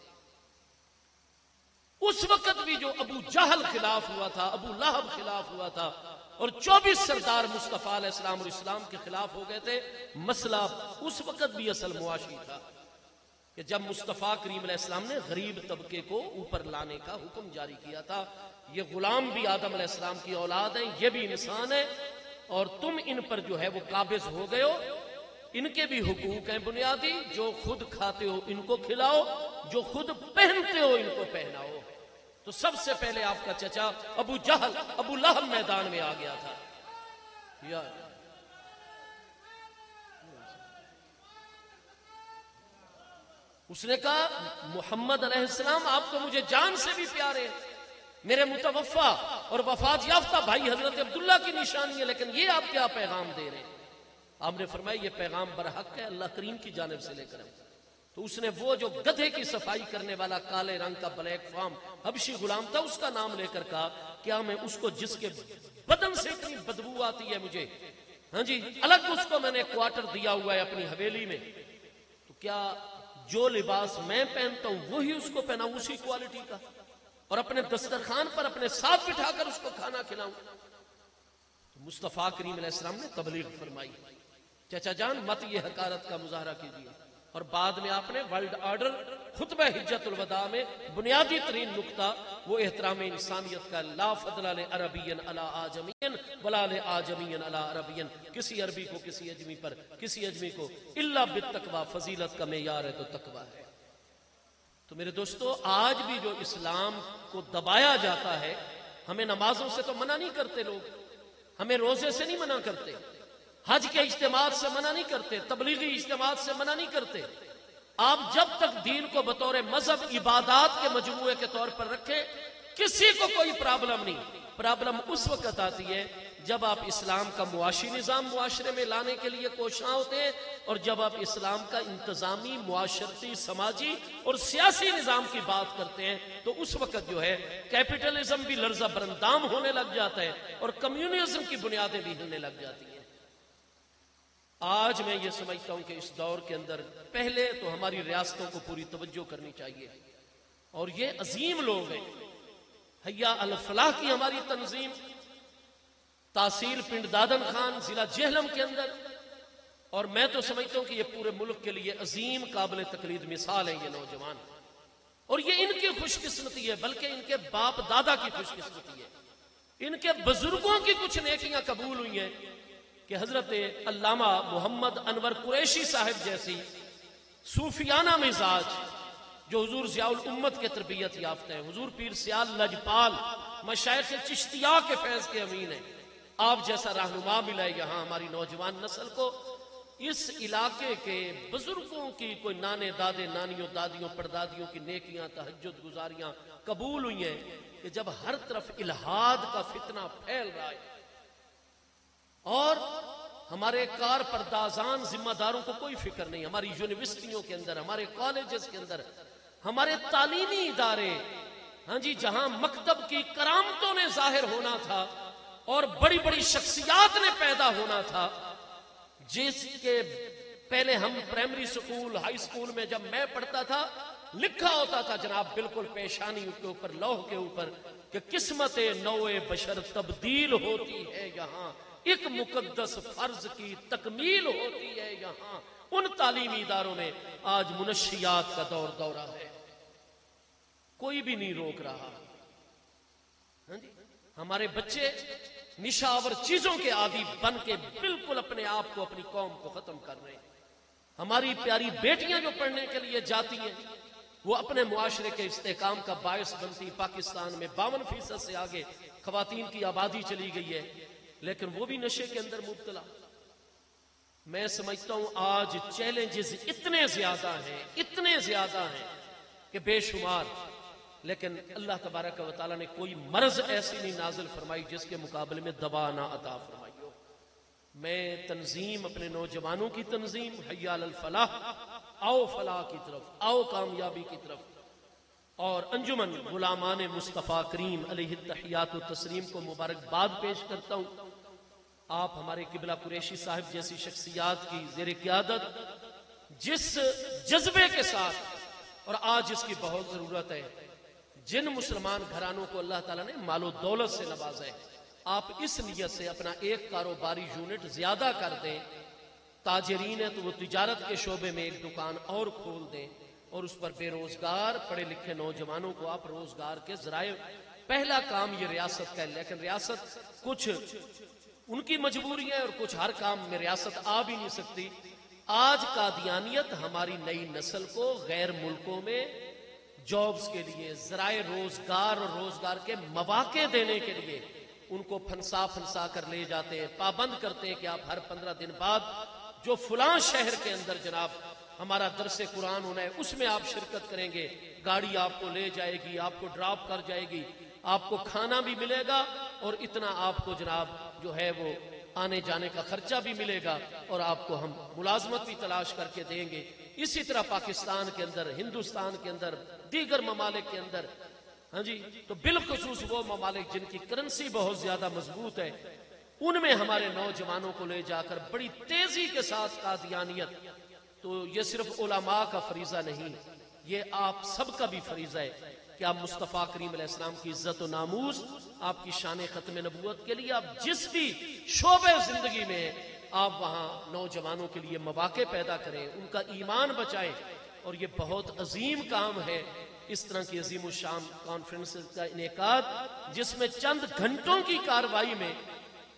اس وقت بھی جو ابو جہل خلاف ہوا تھا، ابو لہب خلاف ہوا تھا، اور 24 سردار مصطفیٰ علیہ السلام اور اسلام کے خلاف ہو گئے تھے، مسئلہ اس وقت بھی اصل معاشی تھا کہ جب مصطفیٰ کریم علیہ السلام نے غریب طبقے کو اوپر لانے کا حکم جاری کیا تھا۔ یہ غلام بھی آدم علیہ السلام کی اولاد ہیں، یہ بھی انسان ہے، اور تم ان پر جو ہے وہ قابض ہو گئے ہو، ان کے بھی حقوق ہیں بنیادی، جو خود کھاتے ہو ان کو کھلاؤ، جو خود پہنتے ہو ان کو پہناؤ۔ تو سب سے پہلے آپ کا چچا ابو جہل ابو لہب میدان میں آ گیا تھا. یا اس نے کہا محمد علیہ السلام آپ تو مجھے جان سے بھی پیارے ہیں, میرے متوفا اور وفات یافتہ بھائی حضرت عبداللہ کی نشانی ہے, لیکن یہ آپ کیا پیغام دے رہے ہیں؟ آپ نے فرمایا یہ پیغام برحق ہے, اللہ کریم کی جانب سے لے کر آئے. تو اس نے وہ جو گدھے کی صفائی کرنے والا کالے رنگ کا بلیک فارم حبشی غلام تھا اس کا نام لے کر کہا کیا میں اس کو جس کے بدن سے اتنی بدبو آتی ہے مجھے, ہاں جی الگ اس کو میں نے کوارٹر دیا ہوا ہے اپنی حویلی میں, تو کیا جو لباس میں پہنتا ہوں وہی اس کو پہناؤں اسی کوالٹی کا, اور اپنے دسترخوان پر اپنے ساتھ بٹھا کر اس کو کھانا کھلاؤں؟ تو مصطفیٰ کریم علیہ السلام نے تبلیغ فرمائی, چچا جان مت یہ حقارت کا مظاہرہ کیجیے. اور بعد میں آپ نے ورلڈ آرڈر خطبہ حجت الوداع میں بنیادی ترین نقطہ وہ احترام انسانیت کا, لا فضل لعربی علی اعجمی ولا لعجمی علی عربی, کسی عربی کو کسی اجمی پر, کسی اجمی کو الا بالتقوی, فضیلت کا معیار ہے تو تقوی ہے. تو میرے دوستو آج بھی جو اسلام کو دبایا جاتا ہے, ہمیں نمازوں سے تو منع نہیں کرتے لوگ, ہمیں روزے سے نہیں منع کرتے, حج کے اجتماعات سے منع نہیں کرتے, تبلیغی اجتماعات سے منع نہیں کرتے. آپ جب تک دین کو بطور مذہب عبادات کے مجموعے کے طور پر رکھیں کسی کو کوئی پرابلم نہیں. پرابلم اس وقت آتی ہے جب آپ اسلام کا معاشی نظام معاشرے میں لانے کے لیے کوشاں ہوتے ہیں, اور جب آپ اسلام کا انتظامی, معاشرتی, سماجی اور سیاسی نظام کی بات کرتے ہیں تو اس وقت جو ہے کیپٹلزم بھی لرزہ برندام ہونے لگ جاتا ہے اور کمیونزم کی بنیادیں بھی ہلنے لگ جاتی ہیں. آج میں یہ سمجھتا ہوں کہ اس دور کے اندر پہلے تو ہماری ریاستوں کو پوری توجہ کرنی چاہیے, اور یہ عظیم لوگ ہیں. حیا الفلاح کی ہماری تنظیم تحصیل پنڈ دادن خان ضلع جہلم کے اندر, اور میں تو سمجھتا ہوں کہ یہ پورے ملک کے لیے عظیم قابل تقلید مثال ہیں یہ نوجوان, اور یہ ان کی خوش قسمتی ہے, بلکہ ان کے باپ دادا کی خوش قسمتی ہے. ان کے بزرگوں کی کچھ نیکیاں قبول ہوئی ہیں کہ حضرت علامہ محمد انور قریشی صاحب جیسی صوفیانہ مزاج جو حضور ضیاء الامت کے تربیت یافتہ ہیں, حضور پیر سیال لجپال مشائخ چشتیہ کے فیض کے امین ہیں, آپ جیسا رہنما ملا ہے یہاں ہماری نوجوان نسل کو. اس علاقے کے بزرگوں کی کوئی نانے دادے نانیوں دادیوں پردادیوں کی نیکیاں تہجد گزاریاں قبول ہوئی ہیں کہ جب ہر طرف الہاد کا فتنہ پھیل رہا ہے اور ہمارے کار پردازان ذمہ داروں کو کوئی فکر نہیں, ہماری یونیورسٹیوں کے اندر, ہمارے کالجز کے اندر, ہمارے تعلیمی ادارے, ہاں جی جہاں مکتب کی کرامتوں نے ظاہر ہونا تھا اور بڑی بڑی شخصیات نے پیدا ہونا تھا, جس کے پہلے ہم پرائمری سکول ہائی سکول میں جب میں پڑھتا تھا لکھا ہوتا تھا جناب بالکل پیشانی کے اوپر لوح کے اوپر کہ قسمت نوع بشر تبدیل ہوتی ہے یہاں, ایک مقدس فرض کی تکمیل ہوتی ہے یہاں. ان تعلیمی اداروں میں آج منشیات کا دورہ ہے, کوئی بھی نہیں روک رہا. ہمارے بچے نشاور چیزوں کے عادی بن کے بالکل اپنے آپ کو اپنی قوم کو ختم کر رہے ہیں. ہماری پیاری بیٹیاں جو پڑھنے کے لیے جاتی ہیں وہ اپنے معاشرے کے استحکام کا باعث بنتی. پاکستان میں 52% سے آگے خواتین کی آبادی چلی گئی ہے, لیکن وہ بھی نشے کے اندر مبتلا. میں سمجھتا ہوں آج چیلنجز اتنے زیادہ ہیں کہ بے شمار, لیکن اللہ تبارک و تعالیٰ نے کوئی مرض ایسی نہیں نازل فرمائی جس کے مقابلے میں دوا نہ عطا فرمائی ہو. میں تنظیم اپنے نوجوانوں کی تنظیم حیا الفلاح, آؤ فلاح کی طرف, آؤ کامیابی کی طرف, اور انجمن غلامان مصطفیٰ کریم علیہ التحیات و تسلیم کو مبارکباد پیش کرتا ہوں. آپ ہمارے قبلہ قریشی صاحب جیسی شخصیات کی زیر قیادت جس جذبے کے ساتھ, اور آج اس کی بہت ضرورت ہے, جن مسلمان گھرانوں کو اللہ تعالیٰ نے مال و دولت سے نوازا ہے, آپ اس نیت سے اپنا ایک کاروباری یونٹ زیادہ کر دیں. تاجرین ہیں تو وہ تجارت کے شعبے میں ایک دکان اور کھول دیں, اور اس پر بے روزگار پڑھے لکھے نوجوانوں کو آپ روزگار کے ذرائع. پہلا کام یہ ریاست کا ہے, لیکن ریاست کچھ ان کی مجبوری ہے اور کچھ ہر کام میں ریاست آ بھی نہیں سکتی. آج قادیانیت ہماری نئی نسل کو غیر ملکوں میں جابز کے لیے، ذرائع روزگار اور روزگار کے مواقع دینے کے لیے ان کو پھنسا پھنسا کر لے جاتے ہیں، پابند کرتے ہیں کہ آپ ہر 15 دن بعد جو فلاں شہر کے اندر جناب ہمارا درس قرآن ہونا ہے اس میں آپ شرکت کریں گے، گاڑی آپ کو لے جائے گی، آپ کو ڈراپ کر جائے گی، آپ کو کھانا بھی ملے گا اور اتنا آپ کو جناب جو ہے وہ آنے جانے کا خرچہ بھی ملے گا اور آپ کو ہم ملازمت بھی تلاش کر کے دیں گے۔ اسی طرح پاکستان کے اندر، ہندوستان کے اندر، دیگر ممالک کے اندر، ہاں جی، تو بالخصوص وہ ممالک جن کی کرنسی بہت زیادہ مضبوط ہے ان میں ہمارے نوجوانوں کو لے جا کر بڑی تیزی کے ساتھ قادیانیت، تو یہ صرف علماء کا فریضہ نہیں، یہ آپ سب کا بھی فریضہ ہے کہ آپ مصطفیٰ کریم علیہ السلام کی عزت و ناموس، آپ کی شان ختم نبوت کے لیے آپ جس بھی شعبے زندگی میں ہیں آپ وہاں نوجوانوں کے لیے مواقع پیدا کریں، ان کا ایمان بچائیں۔ اور یہ بہت عظیم کام ہے، اس طرح کی عظیم الشان کانفرنس کا انعقاد جس میں چند گھنٹوں کی کارروائی میں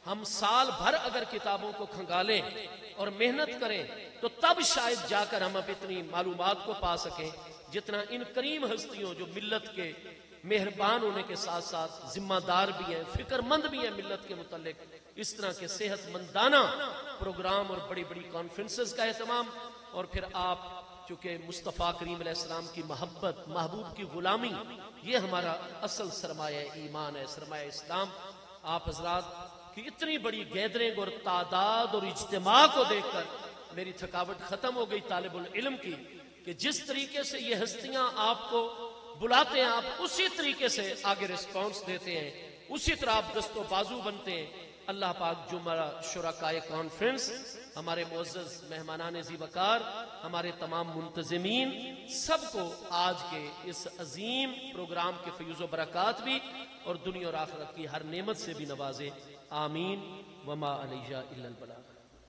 ہم سال بھر اگر کتابوں کو کھنگالیں اور محنت کریں تو تب شاید جا کر ہم اب اتنی معلومات کو پا سکیں جتنا ان کریم ہستیوں جو ملت کے مہربان ہونے کے ساتھ ساتھ ذمہ دار بھی ہیں، فکر مند بھی ہیں ملت کے متعلق، اس طرح کے صحت مندانہ پروگرام اور بڑی بڑی کانفرنسز کا اہتمام، اور پھر آپ چونکہ مصطفیٰ کریم علیہ السلام کی محبت، محبوب کی غلامی، یہ ہمارا اصل سرمایہ ایمان ہے، سرمایہ اسلام۔ آپ حضرات کی اتنی بڑی گیدرنگ اور تعداد اور اجتماع کو دیکھ کر میری تھکاوٹ ختم ہو گئی طالب العلم کی، کہ جس طریقے سے یہ ہستیاں آپ کو بلاتے ہیں آپ اسی طریقے سے آگے ریسپانس دیتے ہیں، اسی طرح آپ دست و بازو بنتے ہیں۔ اللہ پاک جو ہمارا شرکائے کانفرنس، ہمارے معزز مہمانان ذی وقار، ہمارے تمام منتظمین سب کو آج کے اس عظیم پروگرام کے فیوز و برکات بھی اور دنیا اور آخرت کی ہر نعمت سے بھی نوازے، آمین۔ وما علیہ الا البلاغ۔